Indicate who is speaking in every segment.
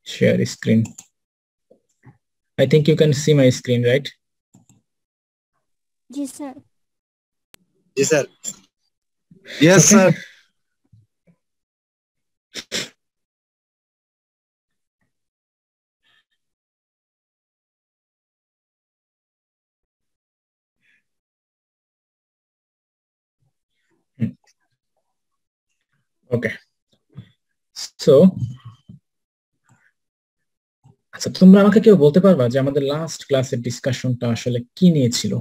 Speaker 1: share screen. I think you can see my screen, right?
Speaker 2: Yes, sir.
Speaker 3: Yes, sir. Yes,
Speaker 1: Okay.
Speaker 3: sir.
Speaker 1: Okay. So, আচ্ছা তোমরা আমাকে কেউ বলতে পারবা যে আমাদের লাস্ট ক্লাসের ডিসকাশনটা আসলে কি নিয়ে ছিল?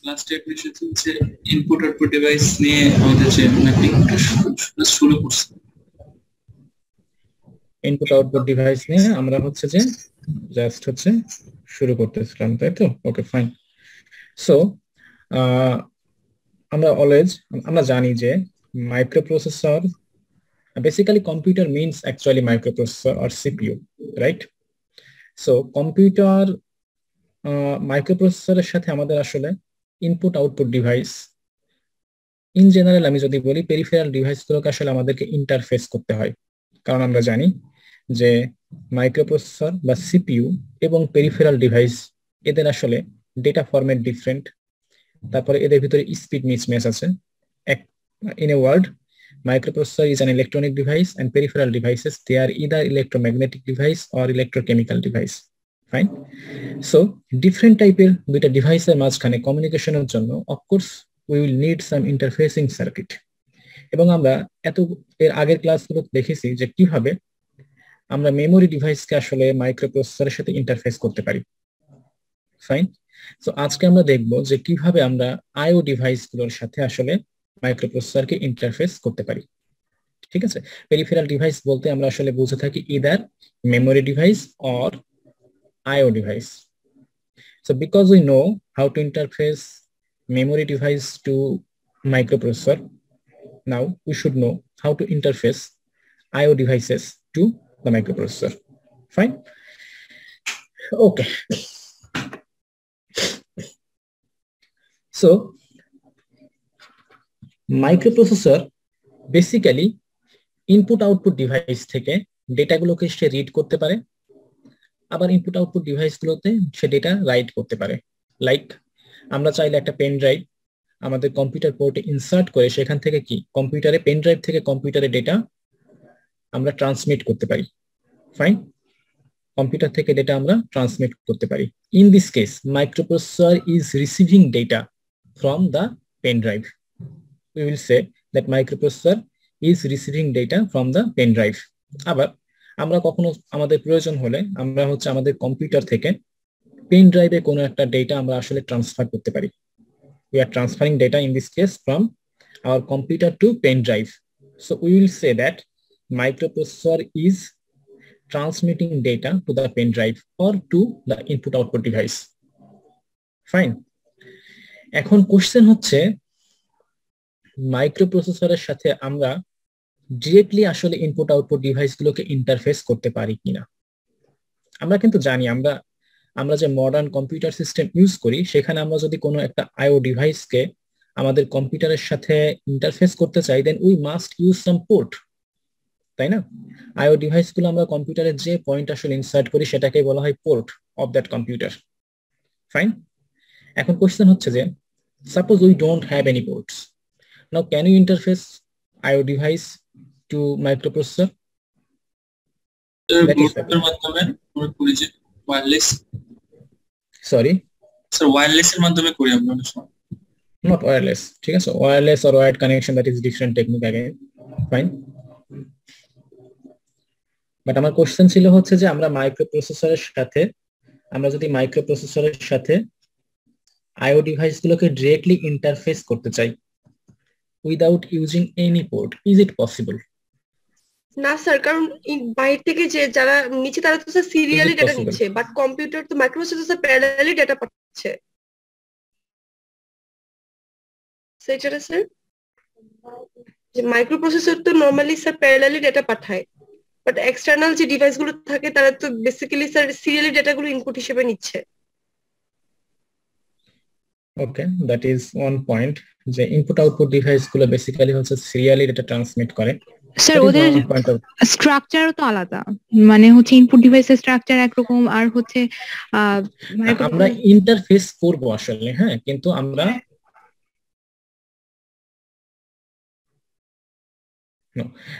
Speaker 4: লাস্ট এপিসোড হচ্ছে ইনপুট আউটপুট ডিভাইস নিয়ে আমাদের যে ম্যাপিংটা শুরু করছি।
Speaker 1: ইনপুট আউটপুট ডিভাইস নিয়ে আমরা হচ্ছে যে জাস্ট হচ্ছে শুরু করতেছিলাম, তাই তো? ওকে, ফাইন। সো আমরা জানি যে microprocessor, basically computer means actually microprocessor or CPU, right? So computer মাইক্রোপ্রসেসরের সাথে আমাদের আসলে input output device, in general আমি যদি বলি পেরিফেরাল ডিভাইসগুলোকে আসলে আমাদেরকে ইন্টারফেস করতে হয়। কারণ আমরা জানি যে মাইক্রোপ্রসেসর বা সিপিইউ এবং পেরিফেরাল ডিভাইস এদের আসলে ডেটা ফরম্যাট ডিফারেন্ট, তারপরে এদের ভিতরে স্পিড মিসম্যাচ আছে। In a word, microprocessor is an electronic device and peripheral devices, they are either electromagnetic device or electrochemical device. Fine. So different type-এর দুইটা ডিভাইসের মাঝখানে কমিউনিকেশনের জন্য of course we will need some interfacing circuit. এবং আমরা এর আগের ক্লাসগুলো দেখেছি যে কিভাবে আমরা মেমোরি ডিভাইসকে আসলে মাইক্রোপ্রসেসরের সাথে ইন্টারফেস করতে পারি। ফাইন। সো আজকে আমরা দেখব যে কিভাবে আমরা আইও ডিভাইসগুলোর সাথে আসলে মাইক্রোপ্রসেসরকে ইন্টারফেস করতে পারি। ঠিক আছে? পেরিফেরাল ডিভাইস বলতে আমরা আসলে বুঝে থাকি either memory device or IO device. So because we know how to interface memory device to microprocessor, now we should know how to interface IO devices to the microprocessor. Fine. Okay. So microprocessor basically input output device থেকে ডেটাগুলোকে সে read করতে পারে, আবার input output ডিভাইসগুলোতে সে data write করতে পারে। Like আমরা চাইলে একটা pen drive আমাদের কম্পিউটার পোর্টে ইনসার্ট করে সেখান থেকে কি কম্পিউটারে পেন ড্রাইভ থেকে কম্পিউটারে ডেটা আমরা ট্রান্সমিট করতে পারি। ফাইন। কম্পিউটার থেকে ডেটা আমরা ট্রান্সমিট করতে পারি। In this case microprocessor is receiving data from the pen drive. We will say that microprocessor is receiving data from the pen drive. আবার আমরা কখনো আমাদের প্রয়োজন হলে আমরা হচ্ছে আমাদের কম্পিউটার থেকে পেন ড্রাইভে কোনো একটা ডেটা আমরা আসলে ট্রান্সফার করতে পারি। We are transferring data in this case from our computer to pen drive. So we will say that microprocessor is transmitting data to the pen drive or to the input output device. Fine. এখন question হচ্ছে মাইক্রোপ্রসেসরের সাথে আমরা directly আসলে input output ডিভাইসগুলোকে interface করতে পারি কিনা। আমরা কিন্তু জানি আমরা যে মডার্ন কম্পিউটার সিস্টেম ইউজ করি সেখানে আমরা যদি কোনো একটা আইও ডিভাইসকে আমাদের কম্পিউটারের সাথে ইন্টারফেস করতে চাই then we must use some port, তাই না? আইও ডিভাইসগুলো আমরা কম্পিউটারের যে পয়েন্ট আসলে ইনসার্ট করি সেটাকে বলা হয় port of that computer. Fine. এখন কোশ্চেন হচ্ছে যে suppose we don't have any ports, now can you interface IO device to microprocessor?
Speaker 4: ব্লুটুথের মাধ্যমে আমরা করি যে ওয়্যারলেস।
Speaker 1: সরি
Speaker 4: স্যার ওয়্যারলেস এর মাধ্যমে করি আমরা অনেক সময়।
Speaker 1: not wireless, ঠিক আছে? wireless or wired connection, that is different technique again. Fine. But আমার কোশ্চেন ছিল হচ্ছে যে আমরা যদি মাইক্রোপ্রসেসরের সাথে আইও ডিভাইসগুলোকে ডিরেক্টলি ইন্টারফেস করতে চাই without using any port, is it possible?
Speaker 5: না স্যার, কারণ বাইরে থেকে যে যারা নিচে তারা তো সিরিয়ালি ডেটা নিচ্ছে, বাট কম্পিউটার তো মাইক্রোপ্রসেসর প্যারালালি ডেটা পাচ্ছে। সেটা স্যার যে মাইক্রোপ্রসেসর তো নরমালি স্যার প্যারালালি ডেটা পাঠায়, বাট এক্সটার্নাল যে ডিভাইসগুলো থাকে তারা তো বেসিক্যালি স্যার সিরিয়ালি ডেটাগুলো ইনপুট হিসেবে নিচ্ছে।
Speaker 1: ওকে, দ্যাট ইজ ওয়ান পয়েন্ট, যে ইনপুট আউটপুট ডিভাইসগুলো বেসিক্যালি হচ্ছে সিরিয়ালি ডেটা ট্রান্সমিট করে।
Speaker 2: স্যার
Speaker 1: That is
Speaker 2: ওদের
Speaker 1: one point of
Speaker 2: স্ট্রাকচারও তো আলাদা, মানে হচ্ছে ইনপুট ডিভাইসের স্ট্রাকচার একরকম আর হচ্ছে
Speaker 1: আমরা ইন্টারফেস করব আসলে, হ্যাঁ, কিন্তু আমরা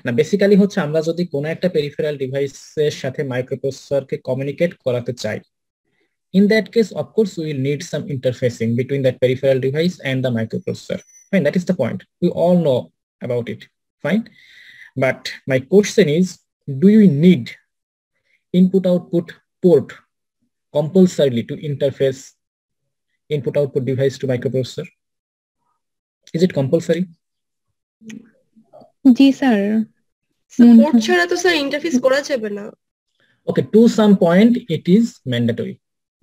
Speaker 1: না বেসিক্যালি হচ্ছে আমরা যদি কোনো একটা পেরিফেরাল ডিভাইসের সাথে মাইক্রোপ্রসেসরকে কমিউনিকেট করাতে চাই, in that case of course we will need some interfacing between that peripheral device and the microprocessor. Fine, that is the point, we all know about it. Fine, but my question is, do you need input output port compulsorily to interface input output device to microprocessor? Is it compulsory?
Speaker 2: G sir.
Speaker 5: Support ছাড়া তো sir interface করা যাবে না।
Speaker 1: Okay, to some point it is mandatory,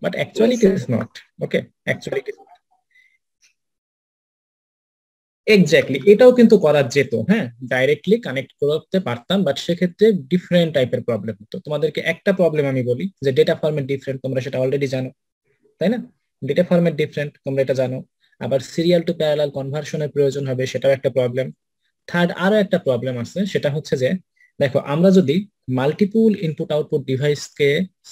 Speaker 1: but actually
Speaker 5: Yes,
Speaker 1: it is not. Okay, actually it is not. Exactly, এটাও কিন্তু করা যেত, হ্যাঁ, ডাইরেক্টলি কানেক্ট করতে পারতাম, বাট সেক্ষেত্রে ডিফারেন্ট টাইপের প্রবলেম হতো। তোমাদেরকে একটা প্রবলেম আমি বলি যে ডেটা ফরম্যাট ডিফারেন্ট, তোমরা সেটা অলরেডি জানো, তাই না? ডেটা ফরম্যাট ডিফারেন্ট, তোমরা এটা জানো। আবার সিরিয়াল টু প্যারালাল কনভার্সনের প্রয়োজন হবে, সেটাও একটা প্রবলেম। থার্ড আরো একটা প্রবলেম আছে, সেটা হচ্ছে যে দেখো আমরা যদি মাল্টিপুল ইনপুট আউটপুট ডিভাইসকে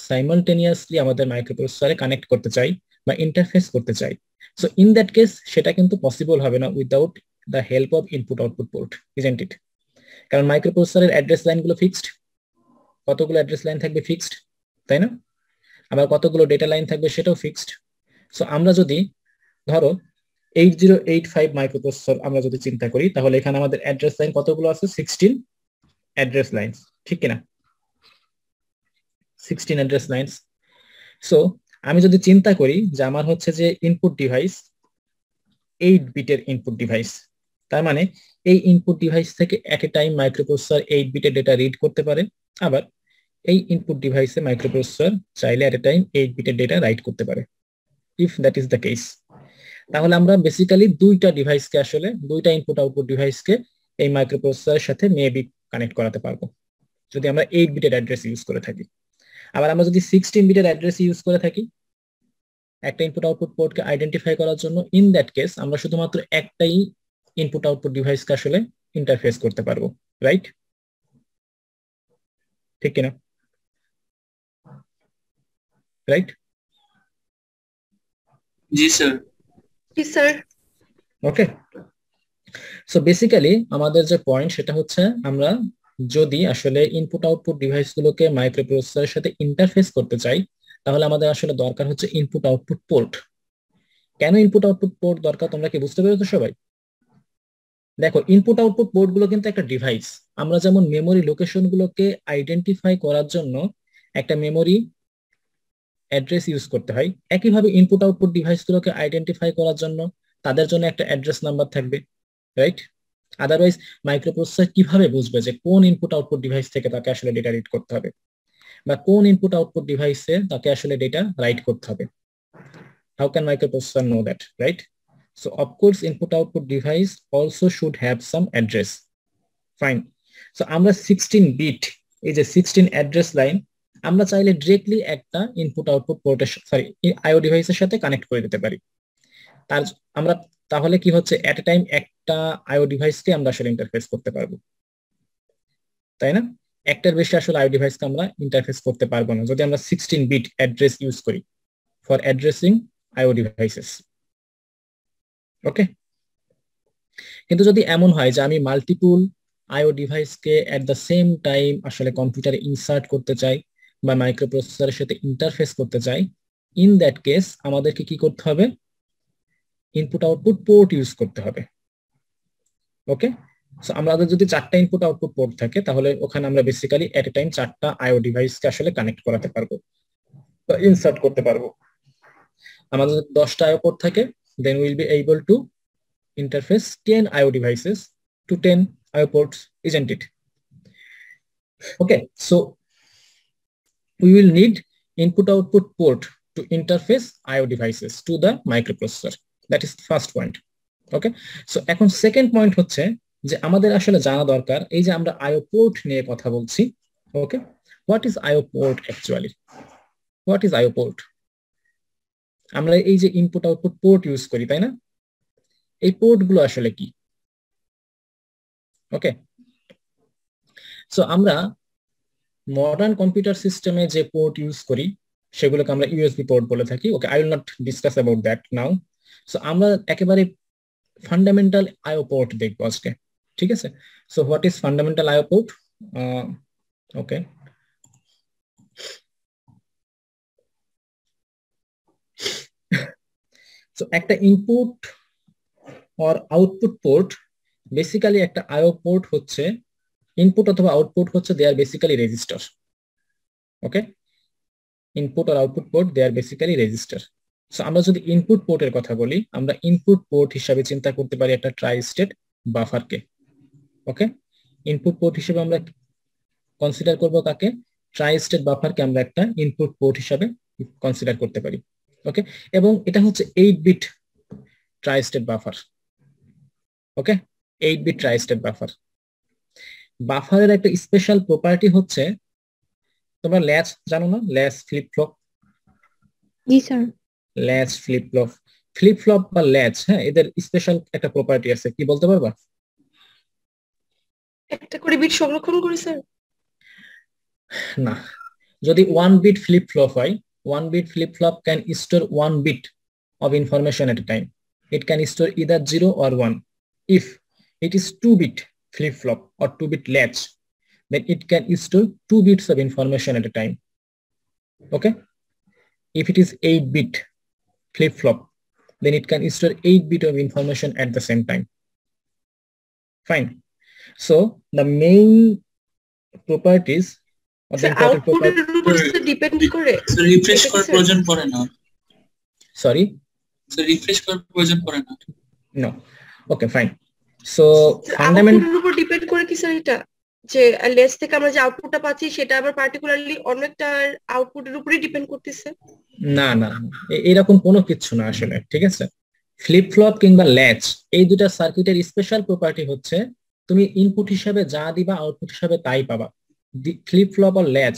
Speaker 1: সাইমালটেনিয়াসলি আমাদের মাইক্রোপ্রসেসরে কানেক্ট করতে চাই বা ইন্টারফেস করতে চাই, সো ইন দ্যাট কেস সেটা কিন্তু পসিবল হবে না without the help of input output port, isn't it? কারণ মাইক্রোপ্রসেসরের অ্যাড্রেস লাইনগুলো ফিক্সড, কতগুলো অ্যাড্রেস লাইন থাকবে ফিক্সড, তাই না? আবার কতগুলো ডেটা লাইন থাকবে সেটাও ফিক্সড। সো আমরা যদি ধরো 8085 মাইক্রোপ্রসেসর আমরা যদি চিন্তা করি, তাহলে এখানে আমাদের অ্যাড্রেস লাইন কতগুলো আছে? 16 অ্যাড্রেস লাইনস, ঠিক কিনা? 16 অ্যাড্রেস লাইনস। সো আমি যদি চিন্তা করি যে আমার হচ্ছে যে ইনপুট ডিভাইস 8 বিটের ইনপুট ডিভাইস, তার মানে এই ইনপুট ডিভাইস থেকে এট এ টাইম মাইক্রোপ্রসেসর 8 বিটের ডেটা রিড করতে পারে, আবার এই ইনপুট ডিভাইসে মাইক্রোপ্রসেসর চাইলে এট এ টাইম 8 বিটের ডেটা রাইট করতে পারে। If that is the case, তাহলে আমরা বেসিক্যালি দুইটা ডিভাইসকে আসলে দুইটা ইনপুট আউটপুট ডিভাইসকে এই মাইক্রোপ্রসেসরের সাথে মেবি কানেক্ট করাতে পারবো যদি আমরা 8 বিটের অ্যাড্রেস ইউজ করে থাকি। আবার আমরা যদি 16 বিটের অ্যাড্রেস ইউজ করে থাকি একটা ইনপুট আউটপুট পোর্টকে আইডেন্টিফাই করার জন্য, ইন দ্যাট কেস আমরা শুধুমাত্র একটাই ইনপুট আউটপুট ডিভাইসকে আসলে ইন্টারফেস করতে পারবো, রাইট? ঠিক কিনা? রাইট?
Speaker 4: জি স্যার।
Speaker 5: জি স্যার।
Speaker 1: ওকে, সো বেসিক্যালি আমাদের যে পয়েন্ট সেটা হচ্ছে আমরা যদি আসলে ইনপুট আউটপুট ডিভাইসগুলোকে মাইক্রোপ্রসেসরের সাথে ইন্টারফেস করতে চাই, তাহলে আমাদের আসলে দরকার হচ্ছে ইনপুট আউটপুট পোর্ট। কেন ইনপুট আউটপুট পোর্ট দরকার তোমরা কি বুঝতে পেরেছো সবাই? দেখো ইনপুট আউটপুট পোর্ট গুলো কিন্তু একটা ডিভাইস। আমরা যেমন মেমোরি লোকেশন গুলোকে আইডেন্টিফাই করার জন্য একটা মেমোরি অ্যাড্রেস ইউজ করতে হয়, একইভাবে ইনপুট আউটপুট ডিভাইস গুলোকে আইডেন্টিফাই করার জন্য তাদের জন্য একটা অ্যাড্রেস নাম্বার থাকবে, রাইট? আদারওয়াইজ মাইক্রোপ্রসেসর কিভাবে বুঝবে যে কোন ইনপুট আউটপুট ডিভাইস থেকে তাকে আসলে ডেটা রিড করতে হবে বা কোন ইনপুট আউটপুট ডিভাইসে তাকে আসলে ডেটা রাইট করতে হবে? How can microprocessor know that, right? So of course input output device also should have some address. Fine. So আমরা 16 bit এই যে 16 অ্যাড্রেস লাইন আমরা চাইলে ডিরেক্টলি একটা ইনপুট আউটপুট পোর্টের আইও ডিভাইসের সাথে কানেক্ট করে দিতে পারি। তার আমরা তাহলে কি হচ্ছে এট এ টাইম একটা আইও ডিভাইসকে আমরা আসলে ইন্টারফেস করতে পারবো, তাই না? একটার বেশি আসলে আইও ডিভাইসকে আমরা ইন্টারফেস করতে পারবো না যদি আমরা 16 বিট অ্যাড্রেস ইউজ করি for addressing IO devices. Okay, কিন্তু যদি এমন হয় যে আমি মাল্টিপুল আইও ডিভাইসকে এট দ্য সেম টাইম আসলে কম্পিউটারে ইনসার্ট করতে চাই বা মাইক্রোপ্রসেসরের সাথে ইন্টারফেস করতে চাই, ইন দ্যাট কেস আমাদেরকে কি করতে হবে? ইনপুট আউটপুট পোর্ট ইউজ করতে হবে। ওকে, সো আমাদের যদি 4টা ইনপুট আউটপুট পোর্ট থাকে তাহলে ওখানে আমরা বেসিক্যালি এট এ টাইম 4টা আইও ডিভাইসকে আসলে কানেক্ট করাতে পারবো বা ইনসার্ট করতে পারবো। আমাদের 10টা আইও পোর্ট থাকে, then we'll be able to interface 10 IO devices to 10 IO ports, isn't it? Okay, so we will need input output port to interface IO devices to the microprocessor. That is the first point. Okay, so এখন second point হচ্ছে যে আমাদের আসলে জানা দরকার, এই যে আমরা IO port নিয়ে কথা বলছি, ওকে, what is IO port actually? What is IO port? আমরা এই যে ইনপুট আউটপুট পোর্ট ইউজ করি, তাই না? এই পোর্ট গুলো আসলে কি? ওকে, সো আমরা মডার্ন কম্পিউটার সিস্টেমে যে পোর্ট ইউজ করি সেগুলোকে আমরা ইউএসবি পোর্ট বলে থাকি। Okay, I will not discuss about that now. So আমরা একেবারে ফান্ডামেন্টাল আইও পোর্ট দেখবো আজকে, ঠিক আছে? So what is fundamental IO port? Okay, so একটা input or output port, basically একটা আইও পোর্ট হচ্ছে ইনপুট অথবা আউটপুট হচ্ছে they are basically register. Okay, input আর output port they are basically register. So আমরা যদি ইনপুট পোর্টের কথা বলি, আমরা ইনপুট পোর্ট হিসাবে চিন্তা করতে পারি একটা ট্রাই স্টেট বাফারকে। ওকে, ইনপুট পোর্ট হিসেবে আমরা কনসিডার করব কাকে? ট্রাই স্টেট বাফারকে আমরা একটা ইনপুট পোর্ট হিসাবে কনসিডার করতে পারি। ওকে, এবং এটা হচ্ছে 8 bit tri state buffer. Okay, 8 bit tri state buffer. বাফারের একটা স্পেশাল প্রপার্টি হচ্ছে, তোমরা ল্যাচ জানো না? Latch flip flop.
Speaker 2: জি sir.
Speaker 1: Latch flip flop, flip flop বা ল্যাচ, হ্যাঁ, এদের স্পেশাল একটা প্রপার্টি আছে, কি বলতে পারবা?
Speaker 5: একটা করে বিট সংরক্ষণ করি স্যার।
Speaker 1: না, যদি 1 বিট ফ্লিপ ফ্লপ হয়, 1 bit flip flop can store 1 bit of information at a time. It can store either 0 or 1. If it is 2 bit flip flop or 2 bit latch, then it can store 2 bits of information at a time. Okay, if it is 8 bit flip flop, then it can store 8 bit of information at the same time. Fine. So the main properties of the important
Speaker 5: আউটপুটের
Speaker 1: property,
Speaker 5: উপর depend করে
Speaker 4: refresh করার প্রয়োজন পড়ে না।
Speaker 1: sorry,
Speaker 4: sir refresh করার প্রয়োজন পড়ে না।
Speaker 1: no, okay, fine. So fundamental
Speaker 5: আউটপুটের উপর ডিপেন্ড করে কি স্যার এটা, যে লেস থেকে আমরা যে আউটপুটটা পাচ্ছি সেটা আবার পার্টিকুলারলি অনেকটা আউটপুটের উপরই ডিপেন্ড করতেছে?
Speaker 1: না না, এরকম কোনো কিছু না আসলে, ঠিক আছে? ফ্লিপ ফ্লপ কিংবা ল্যাচ, এই দুটা সার্কিটের স্পেশাল প্রপার্টি হচ্ছে তুমি ইনপুট হিসাবে যা দিবা আউটপুট হিসাবে তাই পাবা। ফ্লিপ ফ্লপ আর ল্যাচ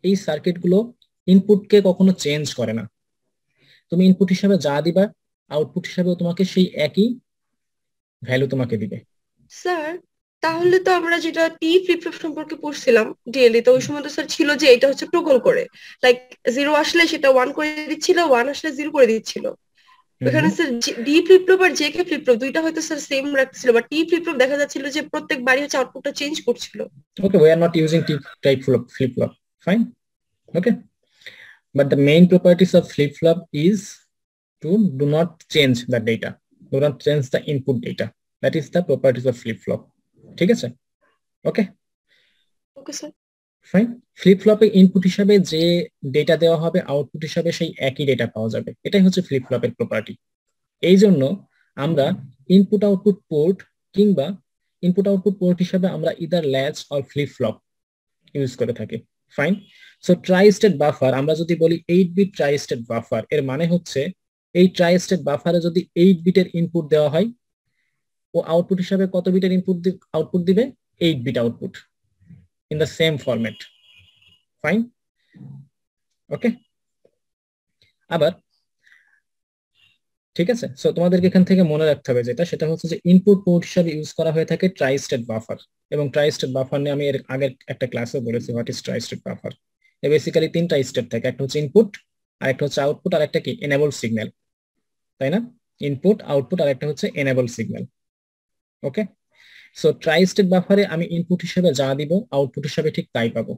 Speaker 1: এই সার্কিট গুলো ইনপুটকে কখনো চেঞ্জ করে না। তুমি ইনপুট হিসাবে যা দিবা আউটপুট হিসাবে তোমাকে সেই একই ভ্যালু তোমাকে দিবে।
Speaker 5: স্যার তাহলে তো আমরা যেটা টি ফ্লিপ ফ্লপ সম্পর্কে পড়ছিলাম ডিএলই, তো ওই সময় তো স্যার ছিল যে এটা হচ্ছে টগল করে, লাইক 0 আসলে সেটা 1 করে দিচ্ছিল, 1 আসলে 0 করে দিচ্ছিল। এখানে স্যার ডি ফ্লিপ ফ্লপ আর জেকে ফ্লিপ ফ্লপ দুইটা হয়তো স্যার সেম রাখছিল, বাট টি ফ্লিপ ফ্লপ দেখা যাচ্ছিল যে প্রত্যেকবারই হচ্ছে আউটপুটটা চেঞ্জ করছিল।
Speaker 1: Okay, we are not using T type flip flop. Fine. Okay. But the main properties of flip flop is to do not change the data. Do not change the input data. That is the properties of flip flop. ঠিক আছে? Okay.
Speaker 5: Okay sir.
Speaker 1: Fine. Flip ফ্লপে input হিসাবে যে data দেওয়া হবে output হিসাবে সেই একই ডেটা পাওয়া যাবে, এটাই হচ্ছে ফ্লিপ ফ্লপের প্রপার্টি। এই জন্য আমরা ইনপুট আউটপুট পোর্ট কিংবা ইনপুট আউটপুট পোর্ট হিসাবে আমরা either latch or flip flop use করে থাকি। Fine. So try state buffer, আমরা যদি বলি 8 বিট ট্রাই স্টেট বাফার, এর মানে হচ্ছে এই ট্রাই স্টেট বাফারে যদি 8 বিটের ইনপুট দেওয়া হয়, ও আউটপুট হিসাবে কত বিটের আউটপুট দিবে? 8 bit output in the same format. Fine, okay. আবার ঠিক আছে, সো তোমাদেরকে এখান থেকে মনে রাখতে হবে যেটা, সেটা হচ্ছে যে ইনপুট পোর্ট হিসাবে ইউজ করা হয়ে থাকে ট্রাই স্টেট বাফার। এবং ট্রাই স্টেট বাফার নিয়ে আমি এর আগের একটা ক্লাসে বলেছি what is try state buffer. Basically 3টা স্টেট থাকে, একটা হচ্ছে ইনপুট, আর একটা হচ্ছে আউটপুট, আর একটা কি এনেবল সিগন্যাল, তাই না? ইনপুট, আউটপুট, আর একটা হচ্ছে এনেবল সিগন্যাল। ওকে, সো ট্রাই স্টেট বাফারে আমি ইনপুট হিসেবে যা দিব আউটপুট হিসাবে ঠিক তাই পাবো।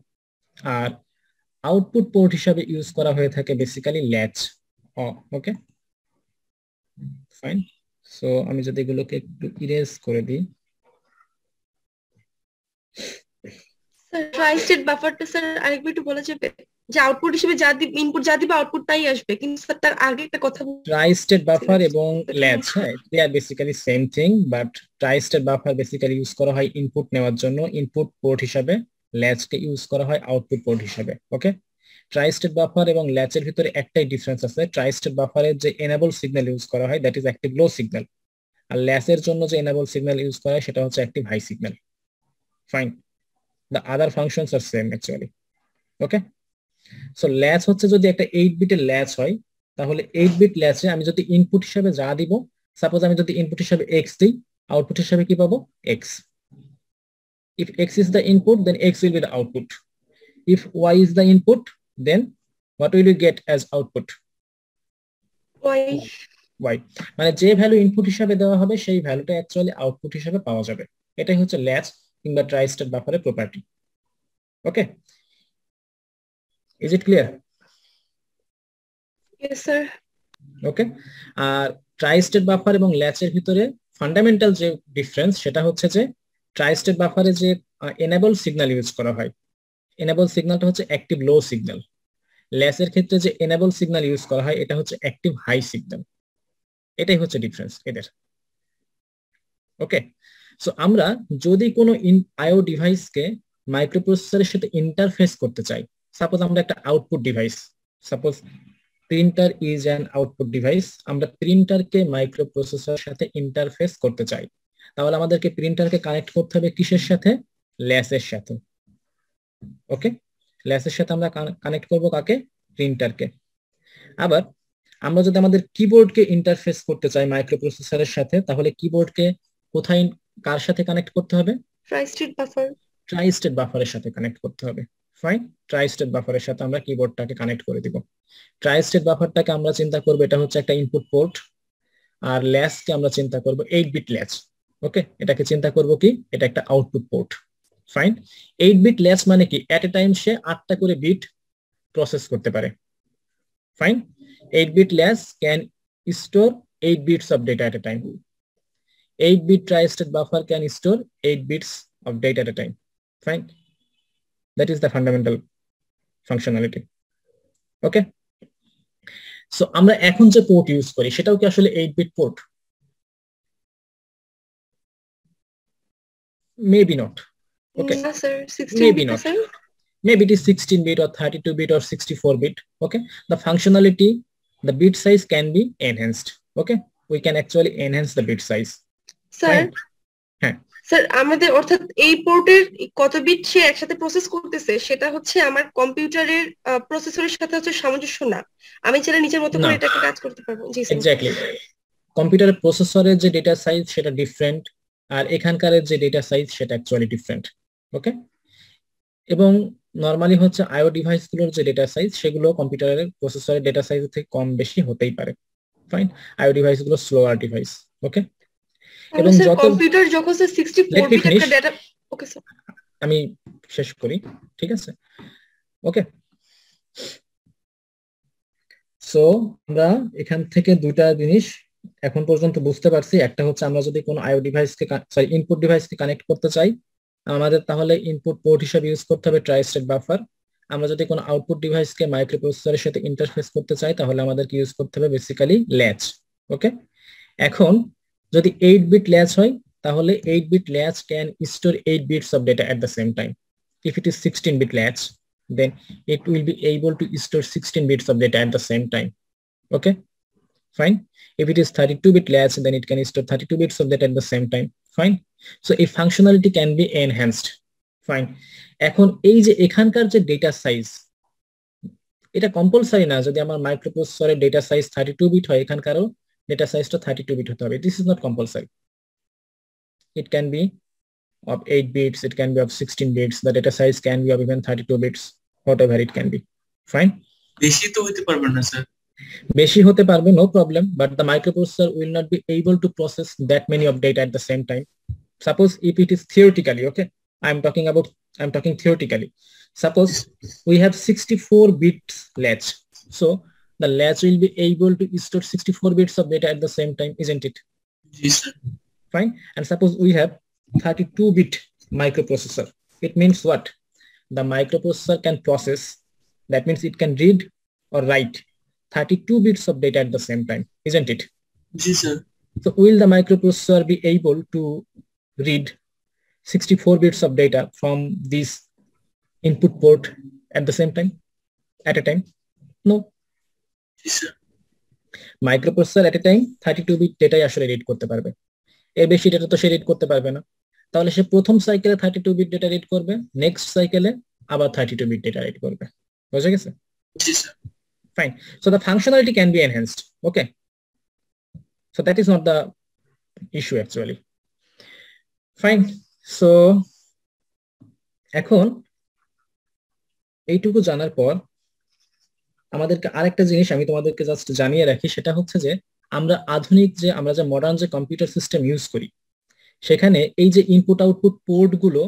Speaker 1: আর আউটপুট পোর্ট হিসাবে ইউজ করা হয়ে থাকে বেসিক্যালি ল্যাচ। ওকে ফাইন। সো আমি যদি এগুলোকে একটু ইরেজ করে দিই,
Speaker 5: স্যার ট্রাই স্টেট বাফারটা স্যার আরেকবার একটু বলা যাবে, যে আউটপুট হিসেবে যা দিব ইনপুট যা দিব আউটপুট তাই আসবে, কিন্তু স্যার তার আগে একটা কথা
Speaker 1: ট্রাই স্টেট বাফার এবং ল্যাচ, হ্যাঁ, they are basically same thing, but tri state buffer basically use করা হয় ইনপুট নেওয়ার জন্য ইনপুট পোর্ট হিসাবে, ল্যাচকে ইউজ করা হয় আউটপুট পোর্ট হিসাবে। ওকে, ট্রাই স্টেট বাফার এবং ল্যাচের ভিতরে একটাই ডিফারেন্স আছে, ট্রাই স্টেট বাফারের যে এনেবল সিগন্যাল ইউজ করা হয় that is active low signal, আর ল্যাচের জন্য যে এনেবল সিগন্যাল ইউজ করা হয় সেটা হচ্ছে active high signal. Fine, the other functions are same actually. Okay, so latch হচ্ছে যদি একটা 8 বিটের ল্যাচ হয়, তাহলে 8 বিট ল্যাচে আমি যদি ইনপুট হিসেবে যা দিব, সাপোজ আমি যদি ইনপুট হিসেবে x দিই, আউটপুট হিসেবে কি পাবো? x। If X is the input, then X will be the output. If Y is the input, then what will you get as output? Y. মানে যে ভ্যালু ইনপুট হিসাবে দেওয়া হবে সেই ভ্যালুটা অ্যাকচুয়ালি আউটপুট হিসাবে পাওয়া যাবে। এটাই হচ্ছে ল্যাচ কিংবা ট্রাই স্টেট বাফারের property. Okay, is it clear?
Speaker 5: Yes, sir.
Speaker 1: Okay, আর ট্রাই স্টেট বাফার এবং ল্যাচের ভিতরে ফান্ডামেন্টাল যে ডিফারেন্স সেটা হচ্ছে যে ট্রাই স্টেট বাফারে যে এনেবল সিগন্যাল ইউজ করা হয়, এনেবল সিগন্যালটা হচ্ছে অ্যাক্টিভ লো সিগন্যাল। ল্যাচের ক্ষেত্রে যে এনেবল সিগন্যাল ইউজ করা হয় এটা হচ্ছে অ্যাক্টিভ হাই সিগন্যাল। এটাই হচ্ছে ডিফারেন্স এদের। ওকে, সো আমরা যদি কোনো আইও ডিভাইসকে মাইক্রোপ্রসেসরের সাথে ইন্টারফেস করতে চাই, সাপোজ আমরা একটা output device, suppose printer is an output device, আমরা প্রিন্টারকে মাইক্রোপ্রসেসরের সাথে ইন্টারফেস করতে চাই, তাহলে আমাদেরকে প্রিন্টারকে কানেক্ট করতে হবে কিসের সাথে? ল্যাচের সাথে। ওকে, ল্যাচের সাথে আমরা কানেক্ট করব কাকে? প্রিন্টারকে। আবার আমরা যদি আমাদের কিবোর্ডকে ইন্টারফেস করতে চাই মাইক্রোপ্রসেসরের সাথে, তাহলে কিবোর্ডকে কোথায় কার সাথে কানেক্ট করতে হবে?
Speaker 5: Tri state buffer.
Speaker 1: Tri state বাফারের সাথে কানেক্ট করতে হবে। ফাইন, ট্রাই স্টেট বাফারের সাথে আমরা কিবোর্ডটাকে কানেক্ট করে দিব। ট্রাই স্টেট বাফারটাকে আমরা চিন্তা করব এটা হচ্ছে একটা ইনপুট পোর্ট, আর ল্যাচকে আমরা চিন্তা করব 8 বিট ল্যাচ। ওকে, এটাকে চিন্তা করব কি? এটা একটা output port. Fine, 8 bit latch মানে কি? এট এ টাইম সে 8টা করে বিট প্রসেস করতে পারে। Fine, 8 bit latch can store 8 bits of data at a time. 8 bit tri-state buffer can store 8 bits of data at a time. Fine, that is the fundamental functionality. Okay, so আমরা এখন যে port use করি সেটাও কি আসলে 8 bit port? Maybe not. Okay,
Speaker 5: No, sir. 16
Speaker 1: maybe
Speaker 5: bit,
Speaker 1: not.
Speaker 5: sir.
Speaker 1: Maybe it is 16 bit or 32 bit or 64 bit. Okay, the functionality, the bit size can be enhanced. Okay, we can actually enhance the bit size.
Speaker 5: Sir,
Speaker 1: হ্যাঁ
Speaker 5: sir আমাদের অর্থাৎ এই পোর্টের কত bit সে একসাথে process করতেছে সেটা হচ্ছে আমার কম্পিউটারের প্রসেসরের সাথে হচ্ছে সামঞ্জস্য না। আমি চাইলে নিজের মতো করে
Speaker 1: না।
Speaker 5: এটাকে কাজ করতে পারবো। জি স্যার।
Speaker 1: এক্স্যাক্টলি, কম্পিউটারের প্রসেসরের যে ডেটা সাইজ সেটা ডিফারেন্ট, আর এখানকার যে ডেটা সাইজ সেটা অ্যাকচুয়ালি ডিফারেন্ট। ওকে, এবং নরমালি হচ্ছে আইও ডিভাইস গুলোর যে ডেটা সাইজ সেগুলো কম্পিউটারের প্রসেসরের ডেটা সাইজ থেকে কম বেশি হতেই পারে। ফাইন, আইও ডিভাইস গুলো স্লোয়ার ডিভাইস। ওকে, এবং
Speaker 5: স্যার
Speaker 1: যত
Speaker 5: কম্পিউটার যখন স্যার 64 বিট একটা ডেটা। ওকে স্যার,
Speaker 1: আমি শেষ করি, ঠিক আছে? ওকে, সো আমরা এখান থেকে দুইটা জিনিস এখন পর্যন্ত বুঝতে পারছি। একটা হচ্ছে আমরা যদি কোনো আইও ডিভাইসকে সরি ইনপুট ডিভাইসকে কানেক্ট করতে চাই আমাদের তাহলে ইনপুট পোর্ট হিসেবে ইউজ করতে হবে ট্রাই স্টেট বাফার। আমরা যদি কোনো আউটপুট ডিভাইসকে মাইক্রোপ্রসেসরের সাথে ইন্টারফেস করতে চাই তাহলে আমাদেরকে ইউজ করতে হবে বেসিক্যালি ল্যাচ। ওকে, এখন যদি 8 বিট ল্যাচ হয় তাহলে 8 bit latch can store 8 bits of data at the same time. If it is 16 bit latch, then it will be able to store 16 bits of data at the same time. Okay, fine. If it is 32 bit latch, then it can store 32 bits of data at the same time. Fine. So if functionality can be enhanced. Fine. এখন এই যে এখানকার যে data size এটা compulsory না, যদি আমার মাইক্রোপ্রসেসরের data size 32 bit হয় এখানকারও ডেটা সাইজটা 32 বিট হতে হবে। This is not compulsory. It can be of 8 bits, it can be of 16 bits, the data size can be of even 32 bits, whatever it can be. Fine.
Speaker 4: বেশি তো হতে পারবে না sir.
Speaker 1: বেশি হতে পারবে, no problem, but the microprocessor will not be able to process that many of data at the same time. Suppose if it is theoretically, okay, I'm talking theoretically. Suppose we have 64 bits latch, so the latch will be able to store 64 bits of data at the same time, isn't it?
Speaker 4: Yes, sir.
Speaker 1: Fine. And suppose we have 32 bit microprocessor. It means what? The microprocessor can process, that means it can read or write 32 bits of data at the same time, isn't it?
Speaker 4: Yes, sir.
Speaker 1: So will the microprocessor be able to read 64 bits of data from this input port at the same time, at a time? No.
Speaker 4: Yes, sir.
Speaker 1: Microprocessor at a time 32 bit data আসলে read করতে পারবে, এর বেশি data তো সে read করতে পারবে না। তাহলে সে প্রথম সাইকেলে 32 বিট ডেটা রিড করবে, নেক্সট সাইকেলে আবার 32 বিট ডেটা রিড করবে। বুঝা গেছে?
Speaker 4: Yes, sir.
Speaker 1: Fine. So the functionality can be enhanced. Okay. So that is not the issue actually. Fine. So এখন এইটুকু জানার পর আমাদেরকে আরেকটা জিনিস আমি তোমাদেরকে জাস্ট জানিয়ে রাখি, সেটা হচ্ছে যে আমরা যে মডার্ন যে কম্পিউটার সিস্টেম ইউজ করি, সেখানে এই যে ইনপুট আউটপুট পোর্ট গুলো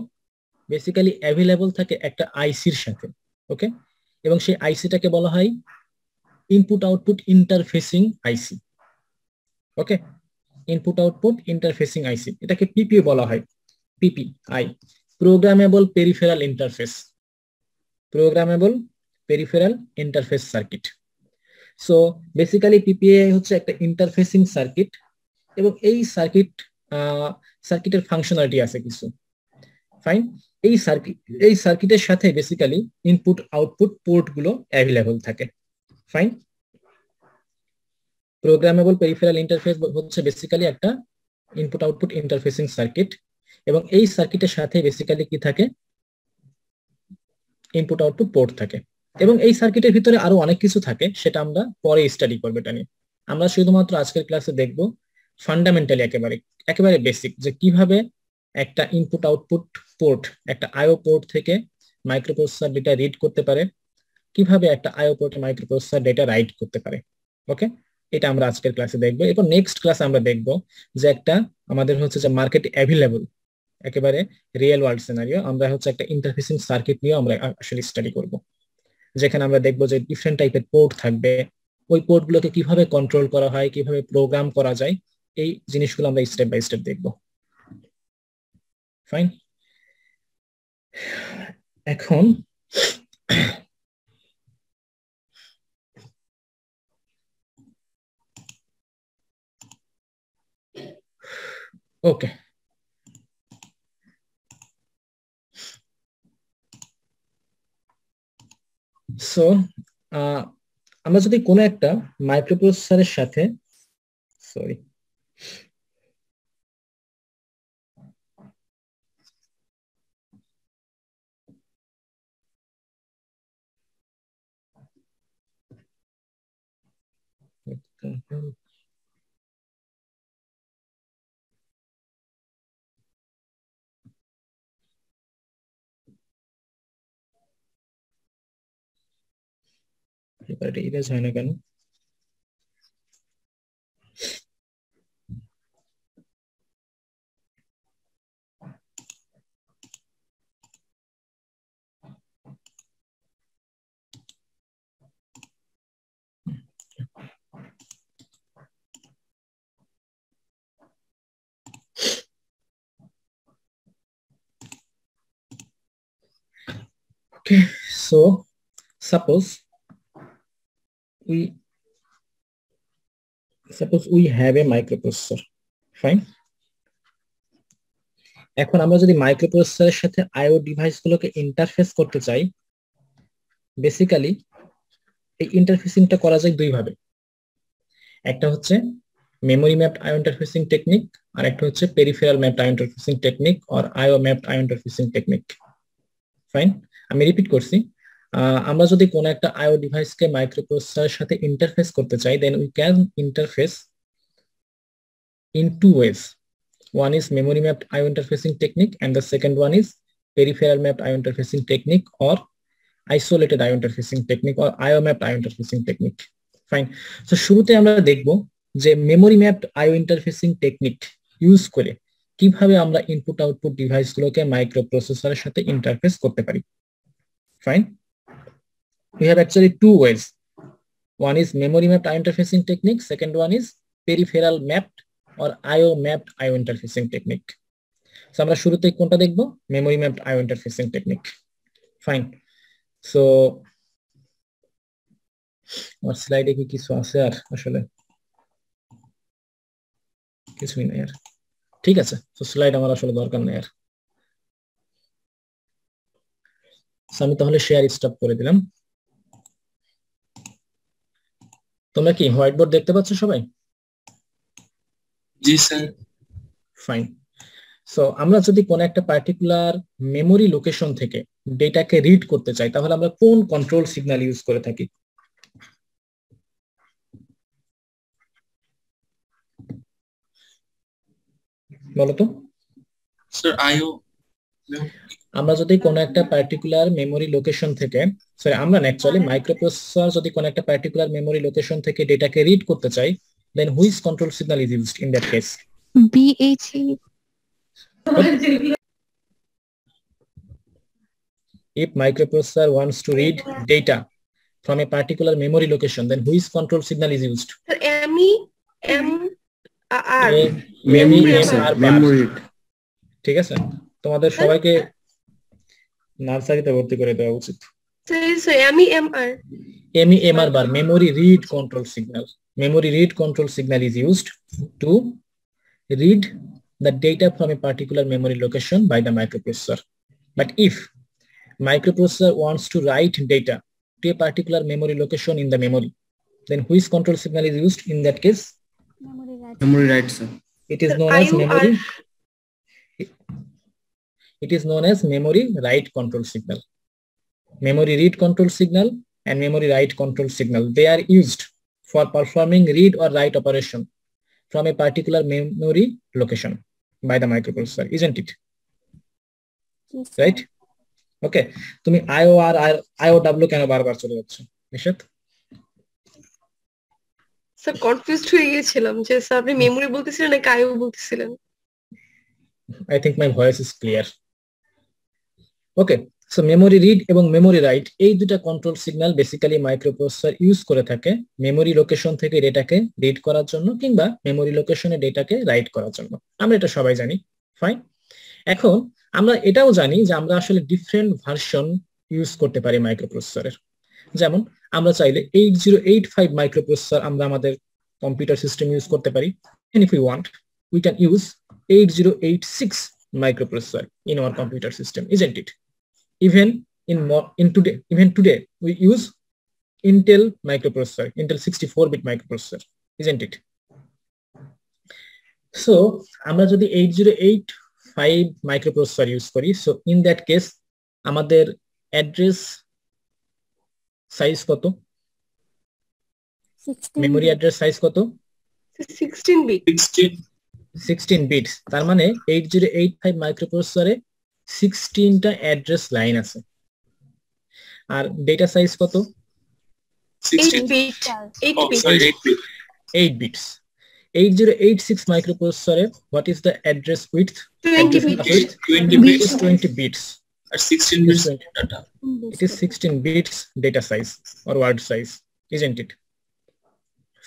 Speaker 1: বেসিক্যালি অ্যাভেলেবল থাকে একটা আইসির সাথে। ওকে, এবং সেই আইসিটাকে বলা হয় ইনপুট আউটপুট ইন্টারফেসিং আইসি। ওকে, ইনপুট আউটপুট ইন্টারফেসিং আইসি, এটাকে পিপিও বলা হয়, PPI, programmable peripheral interface, programmable peripheral interface circuit. So basically PPI হচ্ছে একটা ইন্টারফেসিং সার্কিট, এবং এই সার্কিটের ফাংশনালিটি আছে কিছু। ফাইন, এই সার্কিটের সাথে বেসিক্যালি ইনপুট আউটপুট পোর্ট গুলো অ্যাভেলেবল থাকে। ফাইন, প্রোগ্রামেবল পেরিফেরাল ইন্টারফেস হচ্ছে বেসিক্যালি একটা ইনপুট আউটপুট ইন্টারফেসিং সার্কিট, এবং এই সার্কিটের সাথে বেসিক্যালি কি থাকে, ইনপুট আউটপুট পোর্ট থাকে। এবং এই সার্কিটের ভিতরে আরো অনেক কিছু থাকে, সেটা আমরা পরে স্টাডি করবো এটা নিয়ে। আমরা শুধুমাত্র আজকের ক্লাসে দেখব ফান্ডামেন্টালি, একেবারে বেসিক, যে কিভাবে একটা ইনপুট আউটপুট পোর্ট, একটা আইও পোর্ট থেকে মাইক্রোপ্রসেসর ডেটা রিড করতে পারে, কিভাবে একটা আইও পোর্টে মাইক্রোপ্রসেসর ডেটা রাইট করতে পারে। ওকে, এটা আমরা আজকের ক্লাসে দেখবো। এরপর নেক্সট ক্লাসে আমরা দেখব যে একটা আমাদের হচ্ছে যে মার্কেটে অ্যাভেলেবল একেবারে রিয়েল ওয়ার্ল্ড সিনারিও, আমরা হচ্ছে একটা ইন্টারফেসিং সার্কিট নিয়ে আমরা আসলে স্টাডি করব, যেখানে আমরা দেখবো যে ডিফারেন্ট টাইপের পোর্ট থাকবে, ওই পোর্ট গুলোকে কিভাবে কন্ট্রোল করা হয়, কিভাবে প্রোগ্রাম করা যায়, এই জিনিসগুলো আমরা স্টেপ বাই স্টেপ দেখবো। ফাইন, এখন ওকে, সো আমরা যদি কোনো একটা মাইক্রোপ্রসেসরের সাথে, সরি, এটা ইরেজ হয় না কেন? Okay, so suppose we have a microprocessor. Fine. এখন আমরা যদি মাইক্রোপ্রসেসরের সাথে আইও ডিভাইস গুলোকে ইন্টারফেস করতে চাই, বেসিক্যালি এই ইন্টারফেসিংটা করা যায় দুই ভাবে। একটা হচ্ছে memory mapped IO interfacing technique, আর একটা হচ্ছে peripheral mapped IO interfacing technique or IO mapped IO interfacing technique. Fine, আমি রিপিট করছি, আমরা যদি কোনো একটা আইও ডিভাইসকে মাইক্রোপ্রসেসরের সাথে ইন্টারফেস করতে চাই, then we can interface in two ways. One is memory mapped IO interfacing technique, and the second one is peripheral mapped IO interfacing technique or isolated IO interfacing technique or IO mapped IO interfacing technique. Fine. So শুরুতে আমরা দেখব যে memory mapped IO interfacing technique use করে কিভাবে আমরা input output ডিভাইসগুলোকে মাইক্রোপ্রসেসরের সাথে interface করতে পারি। Fine. We have actually two ways. One is memory mapped IO interfacing technique, second one is peripheral mapped or IO mapped IO interfacing technique. So আমরা শুরুতে কোনটা দেখব? memory mapped IO interfacing technique. Fine. So আমার স্লাইডে কি কিছু আছে? আর আসলে কিছুই নাই আর, ঠিক আছে। তো স্লাইড আমার আসলে দরকার নেই আর, আমি তাহলে শেয়ার স্টপ করে দিলাম। তোমরা কি হোয়াইট বোর্ড দেখতে পাচ্ছ সবাই?
Speaker 4: জি স্যার।
Speaker 1: ফাইন। সো আমরা যদি কোনো একটা পার্টিকুলার মেমোরি লোকেশন থেকে ডেটাকে রিড করতে চাই, তাহলে আমরা কোন কন্ট্রোল সিগন্যাল ইউজ করে থাকি? বলো তো।
Speaker 4: স্যার আইও
Speaker 1: আমরা যদি কোনো একটা পার্টিকুলার মেমোরি লোকেশন থেকে, সরি আমরা না, অ্যাকচুয়ালি মাইক্রোপ্রসেসর যদি কোনো একটা পার্টিকুলার মেমোরি লোকেশন থেকে ডেটাকে রিড করতে চাই, then which control signal is used in that case?
Speaker 2: BHE.
Speaker 1: If microprocessor wants to read data from a particular memory location, then which control signal is used?
Speaker 5: Sir, MEMR.
Speaker 1: memory. ঠিক আছে, তোমাদের সবাইকে নার্সারিতে ভর্তি করে দেওয়া উচিত।
Speaker 5: MEMR.
Speaker 1: MEMR bar, memory read control signal. Memory read control signal is used to read the data from a particular memory location by the microprocessor. But if microprocessor wants to write data to a particular memory location in the memory, then which control signal is used in that case?
Speaker 3: Memory write, sir.
Speaker 1: It is known as memory. It is known as memory write control signal. Memory read control signal and memory write control signal, they are used for performing read or write operation from a particular memory location by the microprocessor, isn't it?
Speaker 6: Yes,
Speaker 1: Right? Okay. তুমি IO আর IOW কেন বারবার চলে যাচ্ছ Nishat?
Speaker 5: Sir confused হয়ে গিয়েছিলাম যে sir আপনি memory বলতেছিলেন নাকি আইও বলতেছিলেন।
Speaker 1: I think my voice is clear. Okay. So memory read এবং memory write এই দুটা control signal basically microprocessor use করে থাকে মেমরি লোকেশন থেকে ডেটাকে রিড করার জন্য কিংবা মেমরি লোকেশনে ডেটাকে রাইট করার জন্য। আমরা এটা সবাই জানি, ফাইন। এখন আমরা এটাও জানি যে আমরা আসলে ডিফারেন্ট ভার্সন ইউজ করতে পারি মাইক্রোপ্রসেসরের। যেমন আমরা চাইলে 8085 মাইক্রোপ্রসেসর আমরা আমাদের কম্পিউটার সিস্টেম ইউজ করতে পারি, and if we want we can use 8086 microprocessor in our computer system, isn't it? Even today we use Intel microprocessor, Intel 64-bit microprocessor, isn't it? So আমরা যদি 8085 microprocessor use করি, so in that case আমাদের address size কত? Memory address size কত?
Speaker 5: 16 bit.
Speaker 1: 16 bits. তার মানে 8085 মাইক্রোপ্রসেসরে 16টা address line আছে। আর data size কত?
Speaker 5: 8 bit.
Speaker 1: 8 bits. 8086 microprocessor, what is the address width?
Speaker 5: 20 bits.
Speaker 1: 20 bits.
Speaker 4: Or 16 bits data.
Speaker 1: It is 16 bits data size or word size, isn't it?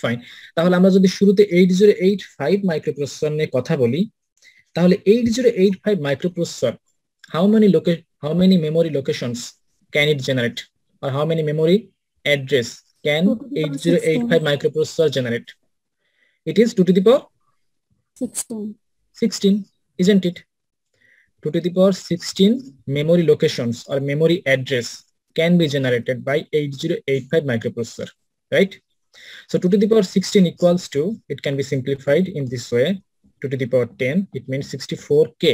Speaker 1: Fine. তাহলে আমরা যদি শুরুতে 8085 microprocessor নিয়ে কথা বলি, তাহলে 8085 microprocessor how many memory locations can it generate, or how many memory address can 8085 microprocessor generate? It is 2 to the power 16, isn't it? 2 to the power 16 memory locations or memory address can be generated by 8085 microprocessor, right? So 2 to the power 16 equals to, it can be simplified in this way, 2 to the power 10, it means 64k.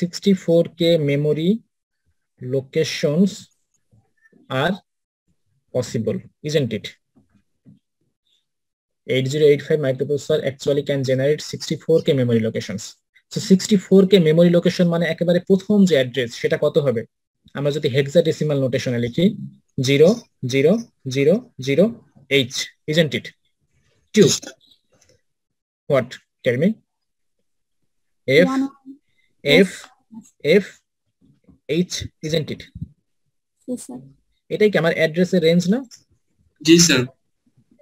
Speaker 1: 64k memory locations are possible, isn't it? 8085 microprocessor actually can generate 64k memory locations. So 64k memory location মানে একেবারে প্রথম যে address সেটা কত হবে? আমরা যদি hexadecimal নোটেশনে লিখি 0000H, isn't it? 2. What? Tell me. F H, isn't it?
Speaker 6: Yes, sir.
Speaker 1: এটাই কি আমার অ্যাড্রেসের রেঞ্জ না?
Speaker 4: জি sir.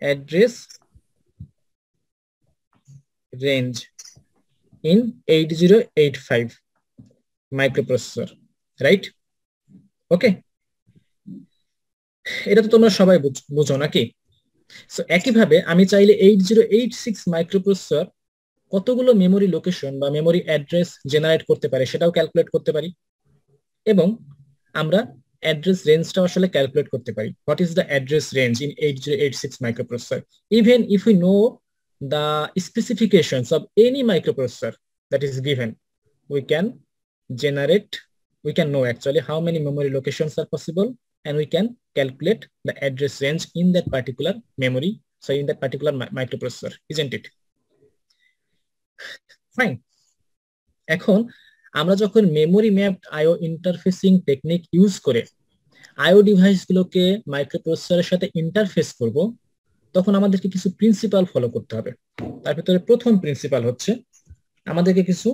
Speaker 1: Address range in 8085 microprocessor, right? Okay, এটা তো তোমরা সবাই বুঝো নাকি? সো একইভাবে আমি চাইলে 8086 মাইক্রোপ্রসেসর কতগুলো মেমরি লোকেশন বা মেমরি অ্যাড্রেস জেনারেট করতে পারে সেটাও ক্যালকুলেট করতে পারি, এবং আমরা অ্যাড্রেস রেঞ্জটাও আসলে ক্যালকুলেট করতে পারি। What is the address range in 8086 microprocessor? Even if we know the specifications of any microprocessor that is given, we can know actually how many memory locations are possible, and we can calculate the address range in that particular memory, so in that particular microprocessor, isn't it? Fine. এখন আমরা যখন memory mapped IO interfacing technique use করে আইও device গুলোকে মাইক্রোপ্রসেসরের সাথে interface করব, তখন আমাদেরকে কিছু প্রিন্সিপাল ফলো করতে হবে। তার ভিতরে প্রথম প্রিন্সিপাল হচ্ছে আমাদেরকে কিছু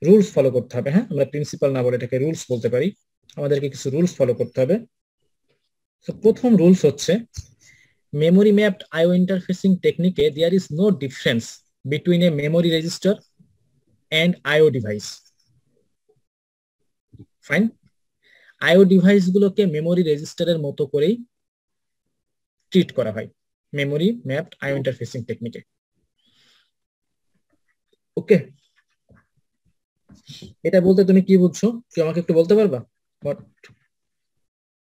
Speaker 1: রুলস ফলো করতে হবে। হ্যাঁ, আমরা প্রিন্সিপাল না বলে এটাকে রুলস বলতে পারি। আমাদেরকে কিছু রুলস ফলো করতে হবে। তো প্রথম রুলস হচ্ছে memory mapped IO interfacing technique there is no difference between a memory register and IO device. Fine. IO device গুলোকে মেমোরি রেজিস্টারের মতো করেই ট্রিট করা হয় মেমোরি ম্যাপড IO ইন্টারফেসিং টেকনিকে। ওকে, এটা বলতে তুমি কি বুঝছো? কি আমাকে একটু বলতে পারবা? What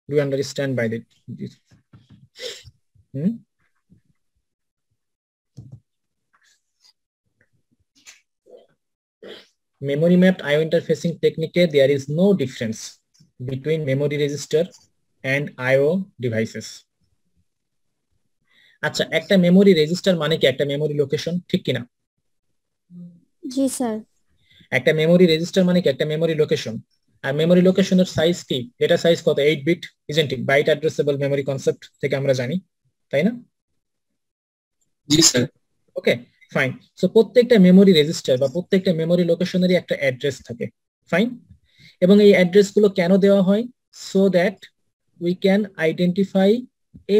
Speaker 1: do you understand by that? Memory mapped IO interfacing technique there is no difference between memory register and IO devices. আচ্ছা, একটা মেমোরি রেজিস্টার মানে কি একটা মেমোরি লোকেশন, ঠিক কিনা?
Speaker 6: জি স্যার।
Speaker 1: একটা মেমোরি রেজিস্টার মানে কি একটা মেমোরি লোকেশন। আর মেমোরি লোকেশনের সাইজ কি? ডেটা সাইজ কত? 8 bit, isn't it? Byte addressable memory concept থেকে আমরা জানি, তাই না?
Speaker 4: জি স্যার।
Speaker 1: Okay, fine. সো প্রত্যেকটা মেমোরি রেজিস্টার বা প্রত্যেকটা মেমোরি লোকেশনেরই একটা অ্যাড্রেস থাকে। ফাইন। এবং এই অ্যাড্রেস গুলো কেন দেওয়া হয়? So that we can identify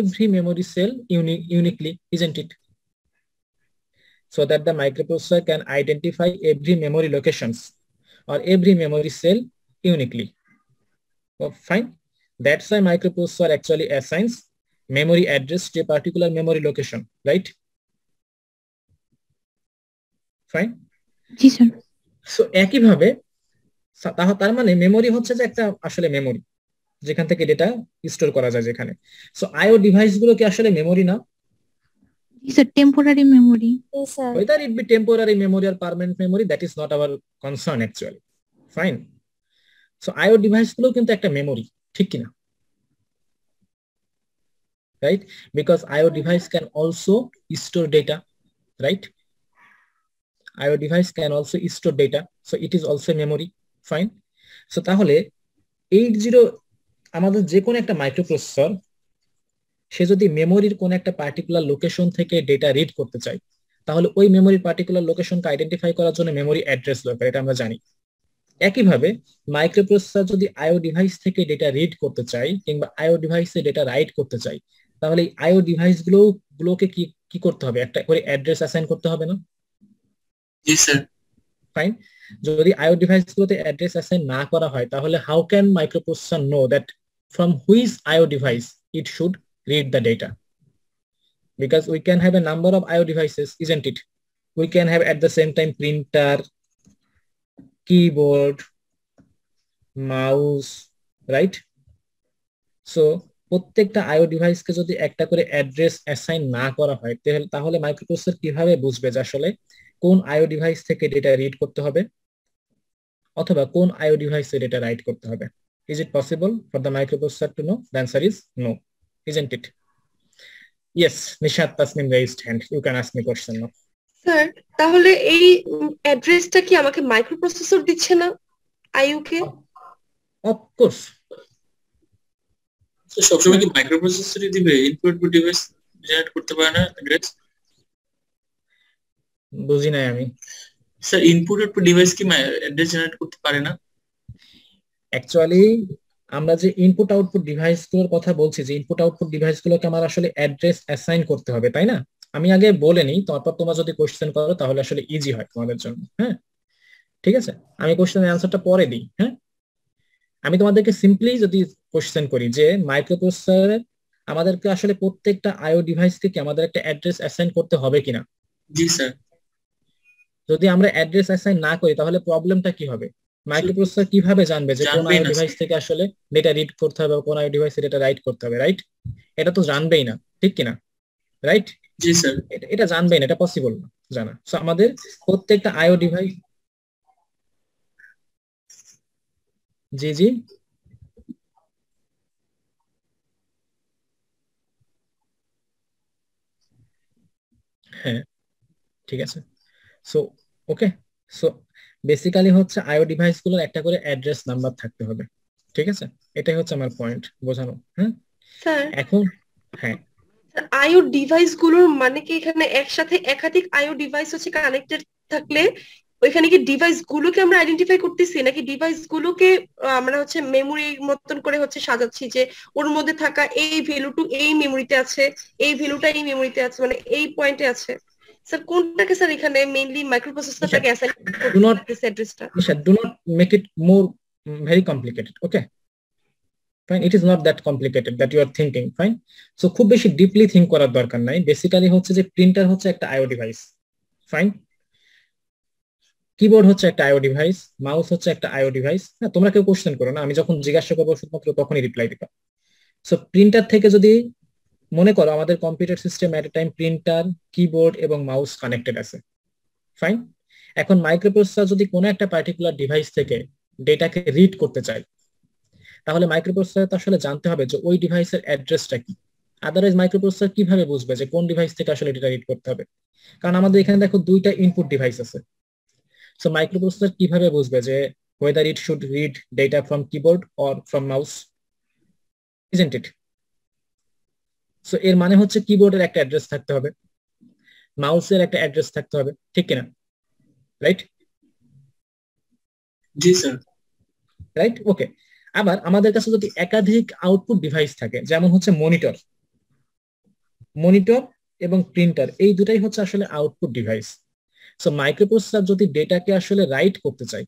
Speaker 1: every memory cell uniquely, isn't it? So that the microprocessor can identify every memory locations or every memory cell uniquely. Oh, fine. That's why microprocessor actually assigns memory address to a particular memory location, right? Fine.
Speaker 2: G sir.
Speaker 1: So একই ভাবে তার মানে memory হচ্ছে যে একটা আসলে memory যেখান থেকে ডেটা স্টোর করা যায় যেখানে। সো আইও ডিভাইস গুলো কি আসলে মেমোরি না?
Speaker 2: জি স্যার, টেম্পোরারি মেমোরি।
Speaker 6: জি sir.
Speaker 1: Whether it be temporary memory or permanent memory, that is not our concern actually. Fine. So IO device গুলো কিন্তু একটা মেমোরি, ঠিক কিনা? Right? Because IO device can also store data, right? IO device can also store data, so it is also memory. Fine. So তাহলে 80 আমাদের যে কোনো একটা মাইক্রোপ্রসেসর সে যদি মেমোরির কোন একটা পার্টিকুলার লোকেশন থেকে ডেটা রিড করতে চায়, তাহলে ওই মেমোরির পার্টিকুলার লোকেশনকে আইডেন্টিফাই করার জন্য মেমোরি অ্যাড্রেস দরকার, এটা আমরা জানি। একইভাবে মাইক্রোপ্রসেসর যদি আইও ডিভাইস থেকে ডেটা রিড করতে চায় কিংবা আইও ডিভাইসে ডেটা রাইট করতে চায়, তাহলে এই আইও ডিভাইস গুলোকে কি কি করতে হবে? একটা করে অ্যাড্রেস অ্যাসাইন করতে হবে না?
Speaker 4: জি স্যার।
Speaker 1: ফাইন। যদি আইও ডিভাইস গুলোতে অ্যাড্রেস অ্যাসাইন না করা হয়, তাহলে how can microprocessor know that from which IO device it should read the data? Because we can have a number of IO devices, isn't it? We can have at the same time printer, keyboard, mouse, right? So প্রত্যেকটা আইও ডিভাইসকে যদি একটা করে address assign না করা হয়, তাহলে microprocessor কিভাবে বুঝবে যে আসলে কোন আইও ডিভাইস থেকে ডেটা রিড করতে হবে অথবা কোন আইও ডিভাইসে ডেটা রাইট করতে হবে? Is it possible for the microprocessor to know? The answer is no, isn't it? Yes, Nishat Tasnim raised hand. You can ask me question now.
Speaker 5: Sir, তাহলে এই অ্যাড্রেসটা কি আমাকে মাইক্রোপ্রসেসর দিচ্ছে না আইইউ কে?
Speaker 1: Of course.
Speaker 4: তো সবসময় কি মাইক্রোপ্রসেসরই দিবে? ইনপুট ডিভাইস জেনারেট করতে পারে না অ্যাড্রেস?
Speaker 1: বুঝি নাই আমি।
Speaker 4: স্যার, ইনপুট ডিভাইস কি অ্যাড্রেস জেনারেট করতে পারে না?
Speaker 1: অ্যাকচুয়ালি আমরা যে ইনপুট আউটপুট ডিভাইস গুলোর কথা বলছি, যে ইনপুট আউটপুট ডিভাইস গুলোকে আমার আসলে অ্যাড্রেস অ্যাসাইন করতে হবে, তাই না? আমি আগে বলে নিই, তারপর তোমরা যদি কোশ্চেন করো তাহলে আসলে ইজি হয় তোমাদের জন্য। হ্যাঁ, ঠিক আছে, আমি কোশ্চেনের অ্যান্সারটা পরে দিই। হ্যাঁ, আমি তোমাদেরকে সিম্পলি যদি কোশ্চেন করি যে মাইক্রোপ্রসেসর আমাদেরকে আসলে প্রত্যেকটা আইও ডিভাইসকে কি আমাদের একটা অ্যাড্রেস অ্যাসাইন করতে হবে কিনা?
Speaker 4: জি স্যার।
Speaker 1: যদি আমরা অ্যাড্রেস অ্যাসাইন না করি তাহলে প্রবলেমটা কি হবে? মাইক্রোপ্রসেসর কিভাবে জানবে যে কোন আইও ডিভাইস থেকে আসলে ডেটা রিড করতে হবে, কোন আইও ডিভাইসে ডেটা রাইট করতে হবে, রাইট? এটা তো জানবেই না, ঠিক কিনা? রাইট?
Speaker 4: জি স্যার।
Speaker 1: এটা জানবেই না, এটা পসিবল না জানা। সো আমাদের প্রত্যেকটা আইও ডিভাইস, জি জি, হ্যাঁ, ঠিক আছে। সো ওকে, সো বেসিক্যালি হচ্ছে আইও ডিভাইস গুলোর একটা করে অ্যাড্রেস নাম্বার থাকতে হবে, ঠিক আছে? এটাই হচ্ছে আমার পয়েন্ট বোঝানো। হ্যাঁ,
Speaker 5: স্যার
Speaker 1: এখন হ্যাঁ
Speaker 5: আইও ডিভাইস গুলোর মানে কি এখানে একসাথে একাধিক আইও ডিভাইস হচ্ছে কানেক্টেড থাকলে ওইখানে কি ডিভাইস গুলোকে আমরা আইডেন্টিফাই করতেছি নাকি ডিভাইস গুলোকে আমরা হচ্ছে মেমোরির মতন করে হচ্ছে সাজাচ্ছি যে ওর মধ্যে থাকা এই ভ্যালুটু এই মেমোরিতে আছে, এই ভ্যালুটা এই মেমোরিতে আছে, মানে এই পয়েন্টে আছে? স্যার কোনটাকে স্যার এখানে মেইনলি মাইক্রোপ্রসেসরটাকে অ্যাসাইন
Speaker 1: do not
Speaker 5: করতেছে অ্যাড্রেসটা?
Speaker 1: do not make it more very complicated. Okay, fine, it is not that complicated that you are thinking. Fine, so খুব বেশি ডিপলি থিংক করার দরকার নাই। বেসিক্যালি হচ্ছে যে প্রিন্টার হচ্ছে একটা আইও ডিভাইস, ফাইন, কিবোর্ড হচ্ছে একটা আইও ডিভাইস, মাউস হচ্ছে একটা আইও ডিভাইস। হ্যাঁ, তোমরা কেউ কোশ্চেন করো না, আমি যখন জিজ্ঞাসা করবো শুধুমাত্র তখনই রিপ্লাই দিবা। সো প্রিন্টার থেকে যদি মনে করো আমাদের কম্পিউটার সিস্টেম এট এ টাইম প্রিন্টার, কিবোর্ড এবং মাউস কানেক্টেড আছে, ফাইন। এখন মাইক্রোপ্রসেসর যদি কোনো একটা পার্টিকুলার ডিভাইস থেকে ডেটাকে রিড করতে চায়, তাহলে মাইক্রোপ্রসেসর তো আসলে জানতে হবে যে ওই ডিভাইসের অ্যাড্রেসটা কি। আদারওয়াইজ মাইক্রোপ্রসেসর কিভাবে বুঝবে যে কোন ডিভাইস থেকে আসলে ডেটা রিড করতে হবে? কারণ আমাদের এখানে দেখো দুইটা ইনপুট ডিভাইস আছে। সো মাইক্রোপ্রসেসর কিভাবে বুঝবে যে whether it should read data from keyboard or from mouse, isn't it? So এর মানে হচ্ছে কিবোর্ডের একটা অ্যাড্রেস থাকতে হবে, মাউসের একটা অ্যাড্রেস থাকতে হবে, ঠিক কিনা? রাইট?
Speaker 4: জি স্যার।
Speaker 1: রাইট, ওকে। আবার আমাদের কাছে যদি একাধিক আউটপুট ডিভাইস থাকে, যেমন হচ্ছে মনিটর এবং প্রিন্টার, এই দুটাই হচ্ছে আসলে আউটপুট ডিভাইস। সো মাইক্রোপ্রসেসর যদি ডেটাকে আসলে রাইট করতে চায়,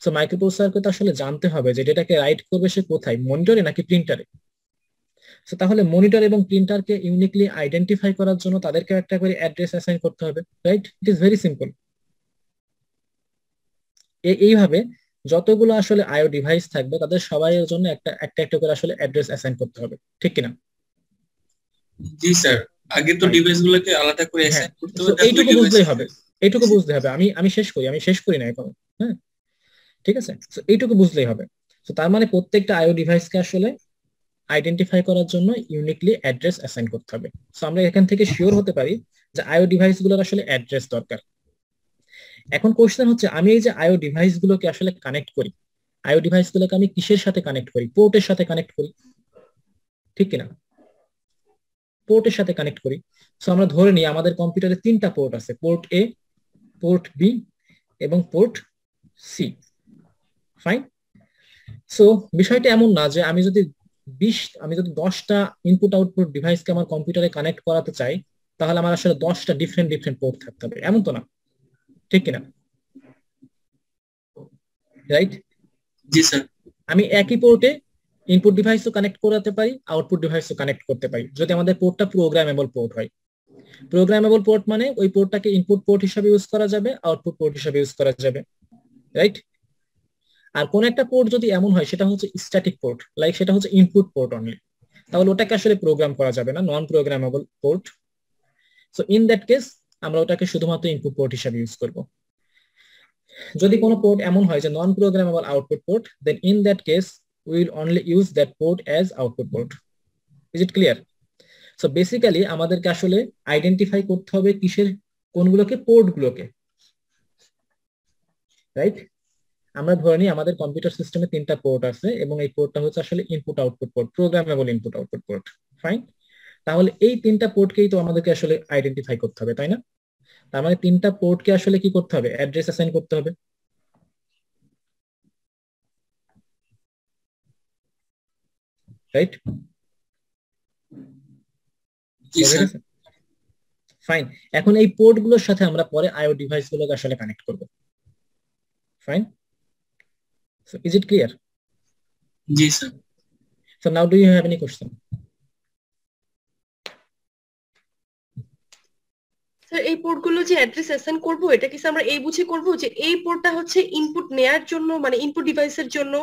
Speaker 1: সো মাইক্রোপ্রসেসরকে তো আসলে জানতে হবে যে ডেটাকে রাইট করবে সে কোথায়, মনিটরে নাকি প্রিন্টারে। সো তাহলে মনিটর এবং প্রিন্টারকে ইউনিকলি আইডেন্টিফাই করার জন্য তাদেরকে একটা করে অ্যাড্রেস অ্যাসাইন করতে হবে, right? It is very simple. এইভাবে যতগুলো আসলে আইও ডিভাইস থাকবে তাদের সবাইয়ের জন্য একটা করে আসলে অ্যাড্রেস অ্যাসাইন করতে হবে, ঠিক কিনা?
Speaker 4: জি স্যার, আগে তো ডিভাইস গুলোকে আলাদা করে
Speaker 1: হ্যাঁ,
Speaker 4: অ্যাসাইন করতে
Speaker 1: তো
Speaker 4: হবে।
Speaker 1: এইটুকু বুঝলেই হবে, এইটুকু বুঝতে হবে। আমি শেষ করি না এখন। হ্যাঁ, ঠিক আছে, তো এইটুকু বুঝলেই হবে। তো তার মানে প্রত্যেকটা আইও ডিভাইসকে আসলে আইডেন্টিফাই করার জন্য ইউনিকলি অ্যাড্রেস অ্যাসাইন করতে হবে। সো আমরা এখান থেকে শিওর হতে পারি যে আইও ডিভাইস গুলোর আসলে অ্যাড্রেস দরকার। এখন কোশ্চেন হচ্ছে, আমি এই যে আইও ডিভাইস গুলোকে আসলে কানেক্ট করি, আইও ডিভাইস গুলোকে আমি কিসের সাথে কানেক্ট করি? পোর্টের সাথে কানেক্ট করি, ঠিক কিনা? পোর্টের সাথে কানেক্ট করি। সো আমরা ধরে নিই আমাদের কম্পিউটারে 3টা পোর্ট আছে, পোর্ট এ, পোর্ট বি এবং পোর্ট সি, ফাইন। সো বিষয়টা এমন না যে আমি যদি 10টা ইনপুট আউটপুট ডিভাইসকে আমার কম্পিউটারে কানেক্ট করাতে চাই, তাহলে আমার আসলে 10টা ডিফারেন্ট পোর্ট থাকতে হবে, এমন তো না, ঠিক কিনা? রাইট?
Speaker 4: জি স্যার।
Speaker 1: আমি একই পোর্টে ইনপুট ডিভাইসও কানেক্ট করাতে পারি, আউটপুট ডিভাইসও কানেক্ট করতে পারি, যদি আমাদের পোর্টটা প্রোগ্রামেবল পোর্ট হয়। প্রোগ্রামেবল পোর্ট মানে ওই পোর্টটাকে ইনপুট পোর্ট হিসেবে ইউজ করা যাবে, আউটপুট পোর্ট হিসেবে ইউজ করা যাবে, রাইট? আর কোন একটা পোর্ট যদি এমন হয় সেটা হচ্ছে স্ট্যাটিক পোর্ট, লাইক সেটা হচ্ছে ইনপুট পোর্ট অনলি, তাহলে ওটাকে আসলে প্রোগ্রাম করা যাবে না, non programmable port. So in that case আমরা ওটাকে শুধুমাত্র ইনপুট পোর্ট হিসেবে ইউজ করব। যদি কোনো পোর্ট এমন হয় যে non programmable output port, then in that case we will only use that port as output port. Is it clear? So basically আমাদেরকে আসলে আইডেন্টিফাই করতে হবে কিসের, কোনগুলোকে? পোর্ট গুলোকে, রাইট? আমরা ধরে নিই আমাদের কম্পিউটার সিস্টেমে 3টা পোর্ট আছে এবং এই পোর্টটা হচ্ছে আসলে input output port, programmable input output port, fine. তাহলে এই 3টা পোর্টকেই তো আমাদেরকে আসলে আইডেন্টিফাই করতে হবে, তাই না? তার মানে 3টা পোর্টকে আসলে কি করতে হবে? অ্যাড্রেস অ্যাসাইন করতে হবে, রাইট?
Speaker 4: জি স্যার।
Speaker 1: ফাইন। এখন এই পোর্ট গুলোর সাথে আমরা পরে আইও ডিভাইস গুলোকে আসলে কানেক্ট করব, fine. So is it clear?
Speaker 4: জি sir.
Speaker 1: So now do you have any question?
Speaker 5: Sir এই পোর্টগুলো যে অ্যাড্রেস অ্যাসাইন করব, এটা কি আমরা এই বুঝে করব যে এই পোর্টটা হচ্ছে ইনপুট নেয়ার জন্য, মানে ইনপুট ডিভাইসের জন্য,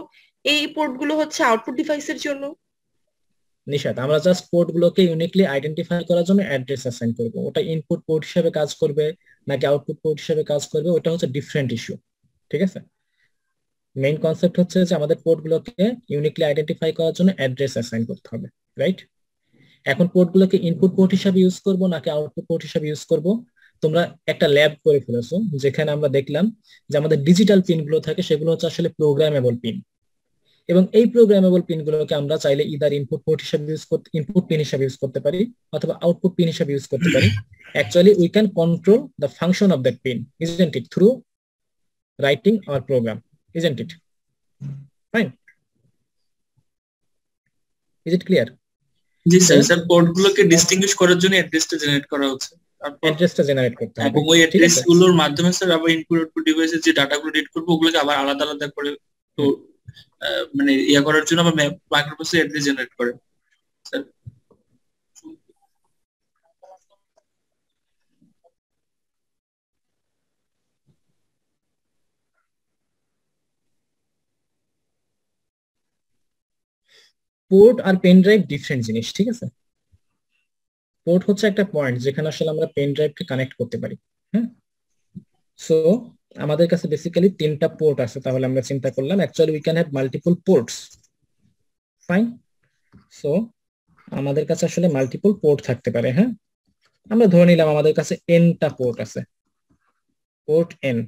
Speaker 5: এই পোর্টগুলো হচ্ছে আউটপুট ডিভাইসের জন্য?
Speaker 1: নিশাত, আমরা জাস্ট পোর্ট গুলোকে ইউনিকলি আইডেন্টিফাই করার জন্য অ্যাড্রেস অ্যাসাইন করব। ওটা ইনপুট পোর্ট হিসেবে কাজ করবে নাকি আউটপুট পোর্ট হিসেবে কাজ করবে, ওটা হচ্ছে ডিফারেন্ট ইস্যু, ঠিক আছে? মেইন কনসেপ্ট হচ্ছে যে আমাদের পোর্ট গুলোকে ইউনিকলি আইডেন্টিফাই করার জন্য অ্যাড্রেস অ্যাসাইন করতে হবে, রাইট? এখন পোর্ট গুলোকে ইনপুট পোর্ট হিসেবে ইউজ করব নাকি আউটপুট পোর্ট হিসেবে ইউজ করব, তোমরা একটা ল্যাব করে ফেলেছো যেখানে আমরা দেখলাম যে আমাদের ডিজিটাল পিন গুলো থাকে সেগুলো হচ্ছে আসলে প্রোগ্রামেবল পিন, এবং এই প্রোগ্রামেবল পিন গুলোকে আমরা চাইলে ইদার ইনপুট পোর্ট হিসেবে ইউজ করতে, ইনপুট পিন হিসেবে ইউজ করতে পারি অথবা আউটপুট পিন হিসেবে ইউজ করতে পারি। Actually we can control the function of that pin, isn't it, through writing our program, isn't it? Fine, is it clear?
Speaker 4: জি স্যার, স্যার পোর্ট গুলোকে ডিস্টিংগুইশ করার জন্য অ্যাড্রেসটা জেনারেট করা হচ্ছে,
Speaker 1: অ্যাড্রেসটা জেনারেট করতে হবে,
Speaker 4: এবং ওই অ্যাড্রেস গুলোর মাধ্যমে স্যার আবার ইনপুট আউটপুট ডিভাইসের যে ডাটাগুলো রিড করবো ওগুলোকে আবার আলাদা আলাদা করে তো মানে ইয়া করার জন্য আবার মাইক্রোপ্রসেসর অ্যাড্রেস জেনারেট করে স্যার।
Speaker 1: পোর্ট আর পেন ড্রাইভ ডিফারেন্ট জিনিস, ঠিক আছে? পোর্ট হচ্ছে একটা পয়েন্ট যেখানে আসলে আমরা পেন ড্রাইভকে কানেক্ট করতে পারি। হ্যাঁ, সো আমাদের কাছে বেসিক্যালি 3টা পোর্ট আছে, তাহলে আমরা চিন্তা করলাম actually we can have multiple ports. Fine, so আমাদের কাছে আসলে মাল্টিপল পোর্ট থাকতে পারে। হ্যাঁ, আমরা ধরে নিলাম আমাদের কাছে nটা পোর্ট আছে, পোর্ট n।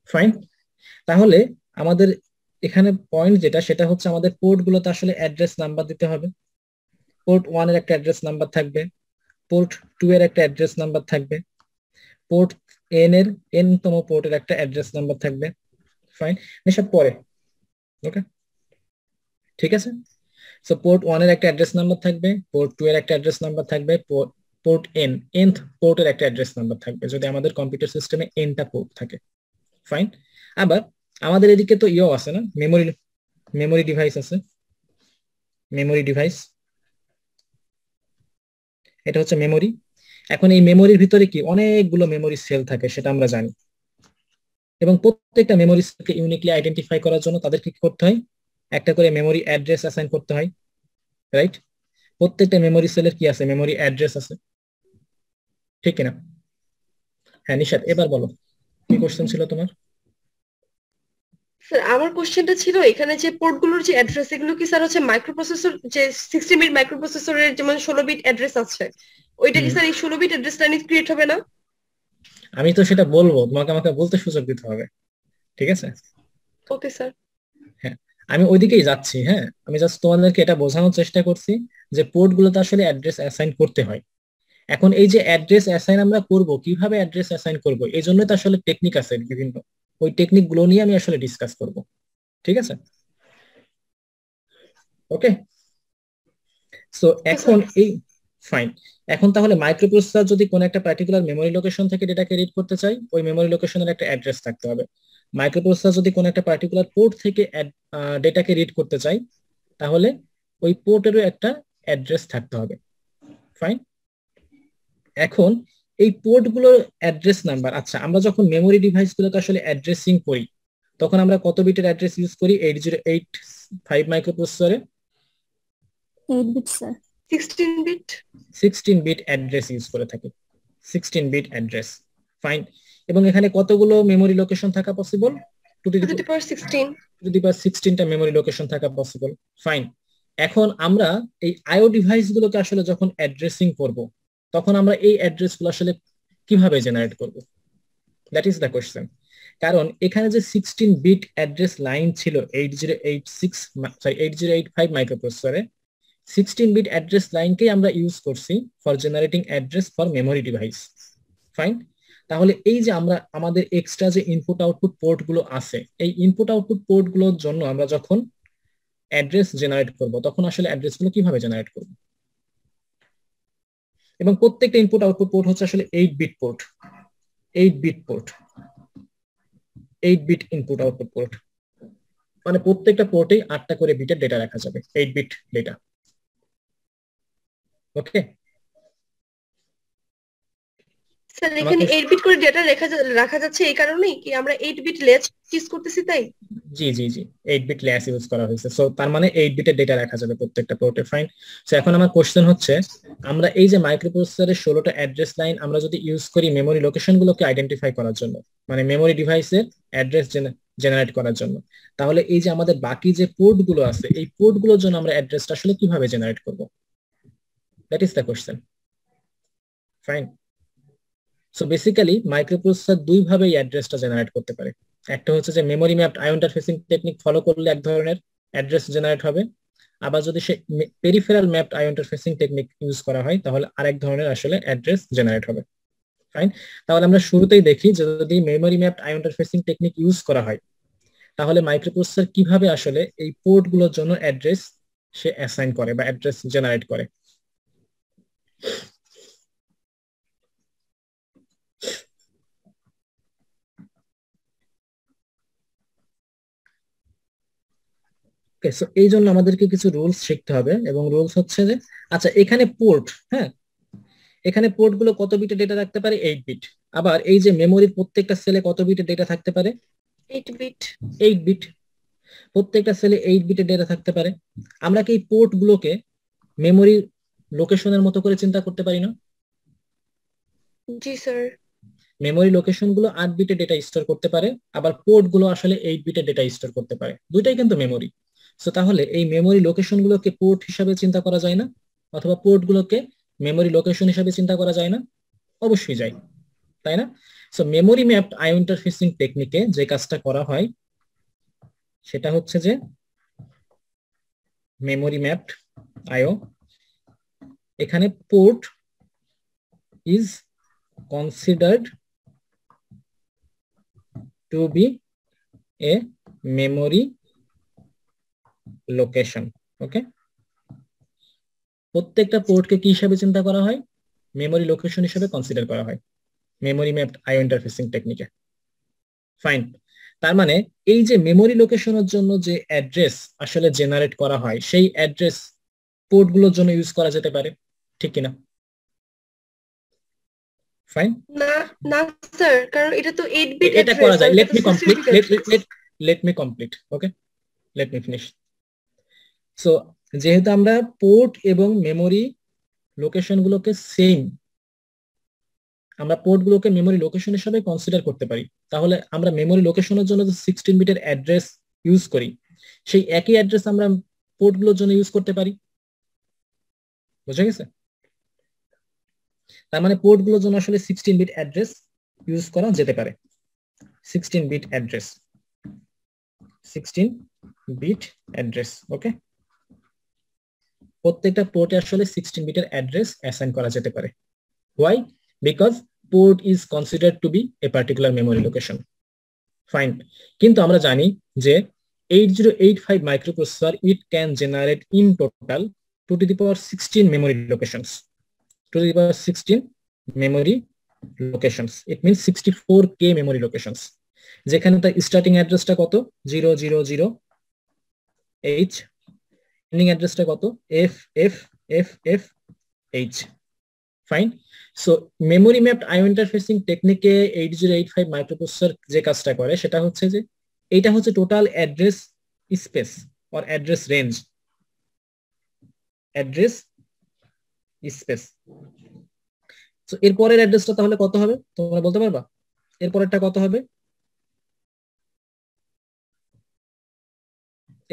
Speaker 1: ফাইন, তাহলে আমাদের এখানে পয়েন্ট যেটা সেটা হচ্ছে আমাদের পোর্ট গুলোতে আসলে অ্যাড্রেস নাম্বার দিতে হবে। পোর্ট 1 এর একটা অ্যাড্রেস নাম্বার থাকবে, পোর্ট 2 এর একটা অ্যাড্রেস নাম্বার থাকবে, পোর্ট n এর n তম পোর্টের একটা অ্যাড্রেস নাম্বার থাকবে। ফাইন, এসব পরে, ওকে, ঠিক আছে? সো পোর্ট 1 এর একটা অ্যাড্রেস নাম্বার থাকবে, পোর্ট 2 এর একটা অ্যাড্রেস নাম্বার থাকবে, পোর্ট nth পোর্টের একটা অ্যাড্রেস নাম্বার থাকবে যদি আমাদের কম্পিউটার সিস্টেমে nটা পোর্ট থাকে। ফাইন, আবার আমাদের এদিকে তো ইও আছে না, মেমোরি ডিভাইস আছে, মেমোরি ডিভাইস, এটা হচ্ছে মেমোরি। এখন এই মেমোরির ভিতরে কি অনেকগুলো মেমোরি সেল থাকে সেটা আমরা জানি, এবং প্রত্যেকটা মেমোরি সেলকে ইউনিকলি আইডেন্টিফাই করার জন্য তাদেরকে কি করতে হয়, একটা করে মেমোরি অ্যাড্রেস অ্যাসাইন করতে হয়, রাইট? প্রত্যেকটা মেমোরি সেলের কি আছে, মেমোরি অ্যাড্রেস আছে, ঠিক কিনা? হ্যাঁ নিশাত, এবার বলো কি কোশ্চেন ছিল তোমার?
Speaker 5: স্যার আমার কোশ্চেনটা ছিল এখানে যে পোর্টগুলোর যে অ্যাড্রেস এগুলো কি স্যার হচ্ছে মাইক্রোপ্রসেসর যে 60 বিট মাইক্রোপ্রসেসরের যেমন 16 বিট অ্যাড্রেস আছে ওইটা কি স্যার এই 16 বিট অ্যাড্রেস লাইনে ক্রিয়েট হবে না?
Speaker 1: আমি তো সেটা বলবো, তোমাকে আমাকে বলতে সুযোগ দিতে হবে, ঠিক আছে?
Speaker 5: Okay sir.
Speaker 1: হ্যাঁ, আমি ওইদিকেই যাচ্ছি। হ্যাঁ, আমি জাস্ট তোমাদেরকে এটা বোঝানোর চেষ্টা করছি যে পোর্ট গুলোতে আসলে অ্যাড্রেস অ্যাসাইন করতে হয়। এখন এই যে অ্যাড্রেস অ্যাসাইন আমরা করব, কিভাবে অ্যাড্রেস অ্যাসাইন করব, এই জন্য তো আসলে টেকনিক আছে বিভিন্ন, ওই টেকনিক গুলো নিয়ে আমি আসলে ডিসকাস করব, ঠিক আছে? ওকে, সো এখন এই ফাইন, এখন তাহলে মাইক্রোপ্রসেসর যদি কোন একটা পার্টিকুলার মেমোরি লোকেশন থেকে ডেটাকে রিড করতে চাই, ওই মেমোরি লোকেশনের একটা অ্যাড্রেস থাকতে হবে। মাইক্রোপ্রসেসর যদি কোন একটা পার্টিকুলার পোর্ট থেকে ডেটাকে রিড করতে চাই, তাহলে ওই পোর্টেরও একটা অ্যাড্রেস থাকতে হবে। ফাইন, এখন এই পোর্ট গুলোর অ্যাড্রেস নাম্বার, আচ্ছা আমরা যখন মেমোরি ডিভাইস গুলোকে আসলে অ্যাড্রেসিং করি তখন আমরা কত বিটের অ্যাড্রেস ইউজ করি 8085 মাইক্রোপ্রসেসরে?
Speaker 6: 8 bit sir.
Speaker 5: 16 bit
Speaker 1: 16 bit address use করে থাকি, 16 বিট অ্যাড্রেস। ফাইন, এবং এখানে কতগুলো মেমোরি লোকেশন থাকা পসিবল? 2 টু দি পাওয়ার 16টা মেমোরি লোকেশন থাকা পসিবল। ফাইন, এখন আমরা এই আইও ডিভাইস গুলোকে আসলে যখন অ্যাড্রেসিং করব তখন আমরা এই অ্যাড্রেস গুলো আসলে কিভাবে জেনারেট করব, দ্যাট ইজ দ্য কোশ্চেন। কারণ এখানে যে 16 বিট অ্যাড্রেস লাইন ছিল 8085 মাইক্রোপ্রসেসরে, 16 বিট অ্যাড্রেস লাইনকেই আমরা ইউজ করছি for generating address for memory device. Fine, তাহলে এই যে আমরা আমাদের এক্সট্রা যে ইনপুট আউটপুট পোর্ট গুলো আছে, এই ইনপুট আউটপুট পোর্ট গুলোর জন্য আমরা যখন অ্যাড্রেস জেনারেট করব তখন আসলে অ্যাড্রেস গুলো কিভাবে জেনারেট করব, এবং প্রত্যেকটা ইনপুট আউটপুট পোর্ট হচ্ছে আসলে 8 bit port, 8 bit port, 8 bit input output port, মানে প্রত্যেকটা পোর্টেই 8টা করে বিটের ডেটা রাখা যাবে, 8 বিট ডেটা। ওকে
Speaker 5: স্যার এখানে 8 বিট করে ডেটা রাখা যাচ্ছে এই কারণেই কি আমরা 8 বিট লেচ ইউজ করতেছি তাই?
Speaker 1: জি জি জি, 8 বিট ল্যাচ ইউজ করা হয়েছে, সো তার মানে 8 বিটের ডেটা রাখা যাবে প্রত্যেকটা পোর্টে। ফাইন, সো এখন আমার কোশ্চেন হচ্ছে আমরা এই যে মাইক্রোপ্রসেসরের 16টা অ্যাড্রেস লাইন আমরা যদি ইউজ করি মেমোরি লোকেশন গুলোকে আইডেন্টিফাই করার জন্য, মানে মেমোরি ডিভাইসের অ্যাড্রেস জেনারেট করার জন্য। তাহলে এই যে আমাদের বাকি যে পোর্ট গুলো আছে, এই পোর্ট গুলোর জন্য আমরা অ্যাড্রেসটা আসলে কিভাবে জেনারেট করব? That is the question. Fine. So basically microprocessor দুই ভাবে এই অ্যাড্রেসটা জেনারেট করতে পারে। একটা হচ্ছে যে memory mapped IO interfacing technique follow করলে এক ধরনের অ্যাড্রেস জেনারেট হবে, আবার যদি সে peripheral mapped IO interfacing technique use করা হয় তাহলে আরেক ধরনের আসলে অ্যাড্রেস জেনারেট হবে। ফাইন। তাহলে আমরা শুরুতেই দেখি যে যদি memory mapped IO interfacing technique use করা হয় তাহলে মাইক্রোপ্রসেসর কিভাবে আসলে এই পোর্ট গুলোর জন্য অ্যাড্রেস সে অ্যাসাইন করে বা অ্যাড্রেস জেনারেট করে। ওকে, সো এই জন্য আমাদেরকে কিছু রুলস শিখতে হবে, এবং রুলস হচ্ছে যে আচ্ছা এখানে পোর্ট, হ্যাঁ এখানে পোর্ট গুলো কত বিটের ডেটা রাখতে পারে? 8 বিট। আবার এই যে মেমোরির প্রত্যেকটা সেলে কত বিটের ডেটা থাকতে পারে?
Speaker 5: 8 বিট।
Speaker 1: 8 বিট। প্রত্যেকটা সেলে 8 বিটের ডেটা থাকতে পারে। আমরা কি এই পোর্ট গুলোকে মেমোরি লোকেশনের মতো করে চিন্তা করতে পারি না?
Speaker 5: জি স্যার।
Speaker 1: মেমোরি লোকেশন গুলো 8 বিটের ডেটা স্টোর করতে পারে, আবার পোর্ট গুলো আসলে 8 বিটের ডেটা স্টোর করতে পারে। দুইটাই কিন্তু মেমোরি। সো তাহলে এই মেমোরি লোকেশন গুলোকে পোর্ট হিসাবে চিন্তা করা যায় না, অথবা পোর্ট গুলোকে মেমোরি লোকেশন হিসাবে চিন্তা করা যায় না? অবশ্যই যায়, তাই না? So memory mapped IO interfacing টেকনিকে যে কাজটা করা হয় সেটা হচ্ছে যে মেমোরি ম্যাপড আইও, এখানে port is considered to be a memory location. Okay, প্রত্যেকটা পোর্টকে কি হিসাবে চিন্তা করা হয়? মেমোরি লোকেশন হিসেবে কনসিডার করা হয় memory mapped IO interfacing টেকনিকে। Fine. তার মানে এই যে মেমোরি লোকেশনের জন্য যে অ্যাড্রেস আসলে জেনারেট করা হয় সেই অ্যাড্রেস পোর্ট গুলোর জন্য ইউজ করা যেতে পারে, ঠিক কিনা? ফাইন।
Speaker 5: না না স্যার, কারণ এটা তো 8 বিট
Speaker 1: এটা করা যায়। Let me complete, let me complete. Okay, let me finish. So যেহেতু আমরা পোর্ট এবং মেমোরি লোকেশন গুলোকে সেম, আমরা পোর্ট গুলোকে মেমোরি লোকেশন হিসেবে কনসিডার করতে পারি, তাহলে আমরা মেমোরি লোকেশনের জন্য যে 16 বিটের অ্যাড্রেস ইউজ করি সেই একই অ্যাড্রেস আমরা পোর্ট গুলোর জন্য ইউজ করতে পারি। বুঝা গেছে? তার মানে পোর্ট গুলোর জন্য আসলে 16 বিট অ্যাড্রেস ইউজ করা যেতে পারে। 16 বিট অ্যাড্রেস, 16 বিট অ্যাড্রেস। ওকে, প্রত্যেকটা পোর্টে আসলে 16 বিটের অ্যাড্রেস অ্যাসাইন করা যেতে পারে। Why? Because port is considered to be a particular memory location. Fine. কিন্তু আমরা জানি যে 8085 microprocessor it can generate in total 2 to the power 16 memory locations. 2 to the power 16 memory locations. It means 64K memory locations. যেখানে তার starting অ্যাড্রেসটা কত? 000H, ending অ্যাড্রেসটা কত? FFFFH। Fine. So memory mapped IO interfacing টেকনিকে 8085 microprocessor যে কাজটা করে সেটা হচ্ছে যে এটা হচ্ছে total address space or address range, address space. So এরপরের অ্যাড্রেসটা তাহলে কত হবে তোমরা বলতে পারবা? এরপরেরটা কত হবে?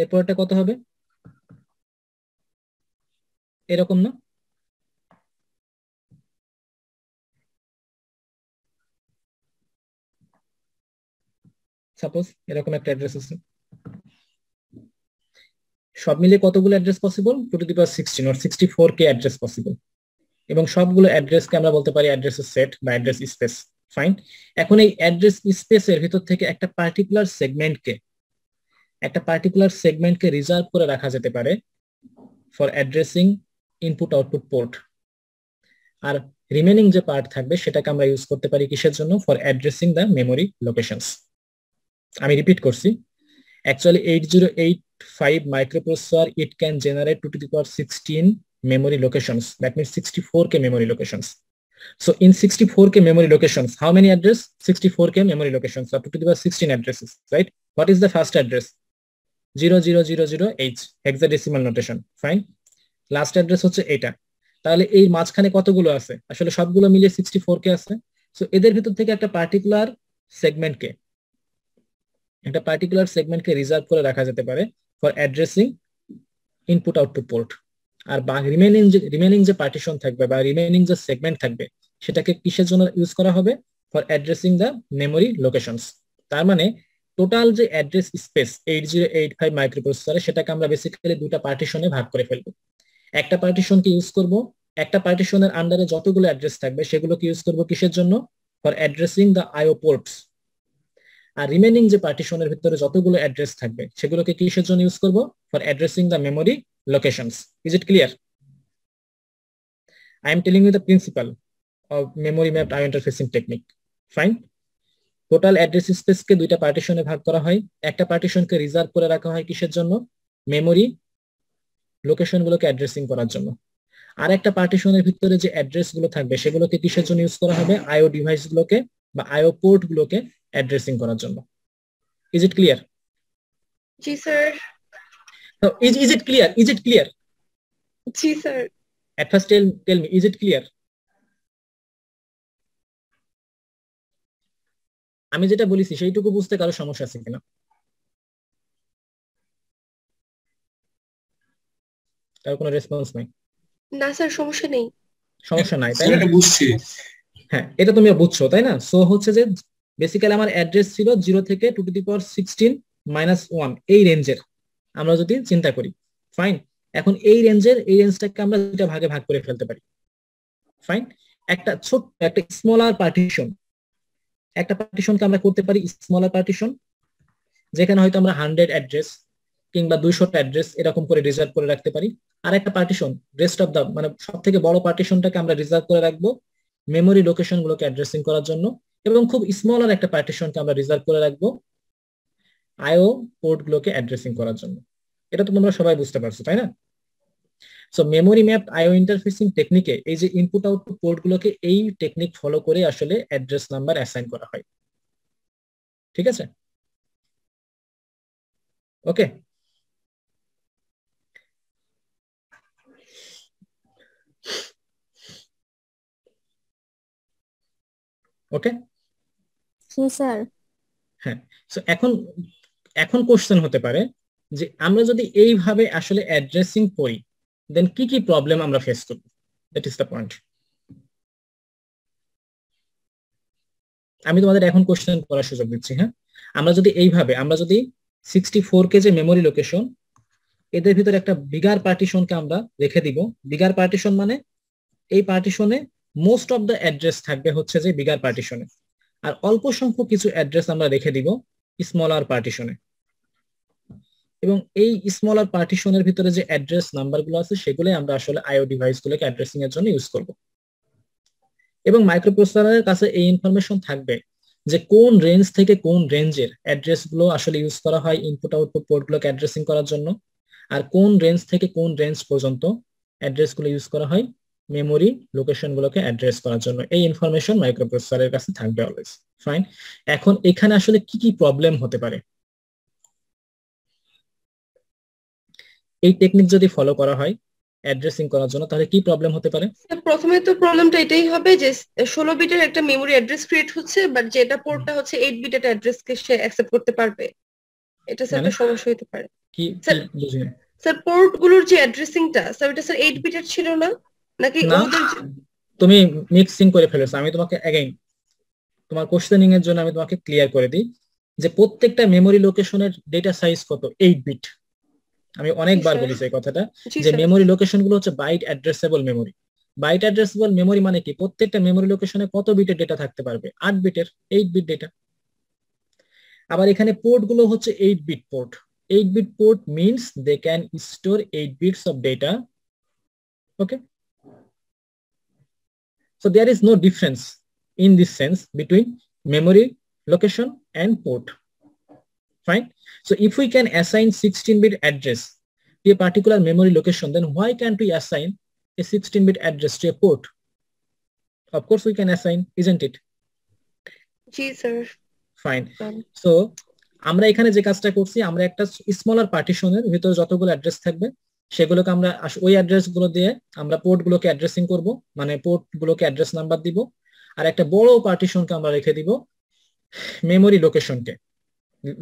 Speaker 1: এরপরেরটা কত হবে? এরকম না? সাপোজ এরকম একটা অ্যাড্রেস আছে, সব মিলে কতগুলো address possible? 2 to the power 16 or 64K address possible, এবং সবগুলো অ্যাড্রেসকে আমরা বলতে পারি অ্যাড্রেসের সেট বা অ্যাড্রেস স্পেস। ফাইন। এখন এই অ্যাড্রেস স্পেসের ভিতর থেকে একটা পার্টিকুলার সেগমেন্টকে রিজার্ভ করে রাখা যেতে পারে for addressing input output port, আর রিমেনিং যে পার্ট থাকবে সেটাকে আমরা ইউজ করতে পারি কিসের জন্য? For addressing the memory locations. আমি রিপিট করছি, actually 8085 microprocessor it can generate 2 to the power 16 memory locations, that means 64K memory locations. So in 64K memory locations, how many address? 64K memory locations or 2 to the power 16 addresses, right? What is the first address? 0000H, hexadecimal notation. Fine. Last address হচ্ছে এটা। তাহলে এই মাঝখানে কতগুলো আছে? আসলে সবগুলো মিলিয়ে 64K আছে। সো এদের ভিতর থেকে একটা পার্টিকুলার সেগমেন্টকে একটা পার্টিকুলার সেগমেন্টকে রিজার্ভ করে রাখা যেতে পারে for addressing input output port, আর রিমেনিং যে পার্টিশন থাকবে বা রিমেনিং যে সেগমেন্ট থাকবে সেটাকে কিসের জন্য ইউজ করা হবে? For addressing the memory locations. তার মানে টোটাল যে অ্যাড্রেস স্পেস 8085 মাইক্রোপ্রসেসরে সেটাকে আমরা বেসিক্যালি দুটো পার্টিশনে ভাগ করে ফেলবো। একটা পার্টিশনকে ইউজ করব, একটা পার্টিশনের আন্ডারে যতগুলো অ্যাড্রেস থাকবে সেগুলোকে ইউজ করব কিসের জন্য? For addressing the IO ports. আর রিমেনিং যে পার্টিশনের ভিতরে যতগুলো অ্যাড্রেস থাকবে সেগুলোকে কিসের জন্য ইউজ করব? For addressing the memory locations. Is it clear? I am telling you the principle of memory mapped IO interfacing technique. Fine. Total address স্পেসকে দুইটা পার্টিশনে ভাগ করা হয়। একটা পার্টিশনকে রিজার্ভ করে রাখা হয় কিসের জন্য? মেমোরি লোকেশন গুলোকে অ্যাড্রেসিং করার জন্য। আর একটা পার্টিশনের ভিতরে যে অ্যাড্রেস গুলো থাকবে সেগুলোকে কিসের জন্য ইউজ করা হবে? আইও ডিভাইস গুলোকে বা আইও পোর্ট গুলোকে অ্যাড্রেসিং করার জন্য। Is it clear?
Speaker 5: জি sir.
Speaker 1: So is it clear? Is it clear?
Speaker 5: G sir.
Speaker 1: At first tell me, is it clear? আমি যেটা বলেছি সেইটুকু বুঝতে কারো সমস্যা আছে কিনা? তার কোনো রেসপন্স নাই?
Speaker 5: না স্যার, সমস্যা নেই।
Speaker 1: সমস্যা নাই তাই না?
Speaker 4: এটা বুঝছি।
Speaker 1: হ্যাঁ, এটা তুমি বুঝছো তাই না? সো হচ্ছে যে বেসিক্যালি আমার অ্যাড্রেস ছিল 0 থেকে 2 টু দি পাওয়ার 16 - 1 এই রেঞ্জের আমরা যদি চিন্তা করি। ফাইন। এখন এই রেঞ্জটাকে আমরা দুইটা ভাগে ভাগ করে ফেলতে পারি। ফাইন। একটা ছোট্ট একটা স্মলার পার্টিশন, একটা পার্টিশনকে আমরা করতে পারি স্মলার পার্টিশন, যেখানে হয়তো আমরা 100 অ্যাড্রেস কিংবা 200টা অ্যাড্রেস এরকম করে রিজার্ভ করে রাখতে পারি। আর একটা পার্টিশন রেস্ট অফ দা মানে সব থেকে বড় পার্টিশনটাকে আমরা রিজার্ভ করে রাখবো মেমোরি লোকেশন গুলোকে অ্যাড্রেসিং করার জন্য, এবং খুব স্মলার একটা পার্টিশনকে আমরা রিজার্ভ করে রাখবো আইও পোর্ট গুলোকে অ্যাড্রেসিং করার জন্য। এটা তো তোমরা সবাই বুঝতে পারছো তাই না? So memory mapped IO interfacing টেকনিকে এই যে ইনপুট আউটপুট পোর্ট গুলোকে এই টেকনিক ফলো করে আসলে অ্যাড্রেস নাম্বার অ্যাসাইন করা হয়। ঠিক আছে? ওকে। ওকে
Speaker 6: জি স্যার।
Speaker 1: হ্যাঁ। সো এখন কোশ্চেন হতে পারে যে আমরা যদি এইভাবে আসলে অ্যাড্রেসিং করি দেন কি কি প্রবলেম আমরা ফেস করব? That is the point. আমি তোমাদের এখন কোশ্চেন করার সুযোগ দিচ্ছি। হ্যাঁ, আমরা যদি 64 কে যে মেমোরি লোকেশন এদের ভিতরে একটা বিগার পার্টিশনকে আমরা রেখে দিব। বিগার পার্টিশন মানে এই পার্টিশনে মোস্ট অফ দ্য অ্যাড্রেস থাকবে হচ্ছে যে বিগার পার্টিশনে, আর অল্প সংখ্যক কিছু অ্যাড্রেস আমরা রেখে দিব স্মলার পার্টিশনে। এবং এই স্মলার পার্টিশনের ভিতরে যে অ্যাড্রেস নাম্বারগুলো আছে সেগুলোই আমরা আসলে আইও ডিভাইস গুলোকে অ্যাড্রেসিং এর জন্য ইউজ করব। এবং মাইক্রোপ্রসেসরের কাছে এই ইনফরমেশন থাকবে যে কোন রেঞ্জ থেকে কোন রেঞ্জের অ্যাড্রেস গুলো আসলে ইউজ করা হয় ইনপুট আউটপুট পোর্ট গুলোকে অ্যাড্রেসিং করার জন্য, আর কোন রেঞ্জ থেকে কোন রেঞ্জ পর্যন্ত অ্যাড্রেস গুলো ইউজ করা হয় মেমোরি লোকেশন গুলোকে অ্যাড্রেস করার জন্য। এই ইনফরমেশন মাইক্রোপ্রসেসরের কাছে থাকবে অলওয়েজ। ফাইন। এখন এখানে আসলে কি কি প্রবলেম হতে পারে এই টেকনিক যদি ফলো করা হয় অ্যাড্রেসিং করার জন্য, তাহলে কি প্রবলেম হতে পারে?
Speaker 5: প্রথমে তো প্রবলেমটা এটাই হবে যে 16 বিটের একটা মেমোরি অ্যাড্রেস ক্রিয়েট হচ্ছে, বাট যেটা পোর্টটা হচ্ছে 8 বিটের অ্যাড্রেসকে সে অ্যাকসেপ্ট করতে পারবে। এটা স্যার একটা সমস্যা হতে পারে।
Speaker 1: কি বুঝিনি
Speaker 5: স্যার পোর্ট গুলোর যে অ্যাড্রেসিংটা স্যার এটা স্যার 8 বিটের ছিল না নাকি?
Speaker 1: তুমি মিক্সিং করে ফেলেছো। আমি তোমাকে अगेन তোমার কোশ্চেনিং এর জন্য আমি তোমাকে ক্লিয়ার করে দিই যে প্রত্যেকটা মেমোরি লোকেশনের ডেটা সাইজ কত? 8 বিট। আমি অনেকবার বলেছি এই কথাটা যে মেমোরি লোকেশন গুলো হচ্ছে byte addressable memory. Byte addressable memory মানে কি? প্রত্যেকটা মেমোরি লোকেশনে কত বিটের ডেটা থাকতে পারবে? 8 বিটের, 8 বিট ডেটা। আবার এখানে পোর্ট গুলো হচ্ছে 8 bit port. 8 bit port means they can store 8 bits of data. Okay, so there is no difference in this sense between memory location and port. Fine. So if we can assign 16-bit address to a particular memory location, then why can't we assign a 16-bit address to a port? Of course we can assign, isn't it?
Speaker 5: Yes, sir.
Speaker 1: Fine. So আমরা এখানে যে কাজটা করছি, আমরা একটা smaller পার্টিশনের ভিতরে যতগুলো address থাকবে সেগুলোকে আমরা ওই অ্যাড্রেস গুলো দিয়ে আমরা পোর্ট গুলোকে অ্যাড্রেসিং করব, মানে পোর্ট গুলোকে অ্যাড্রেস নাম্বার দিব, আর একটা বড় পার্টিশনকে আমরা রেখে দিব মেমোরি লোকেশনকে।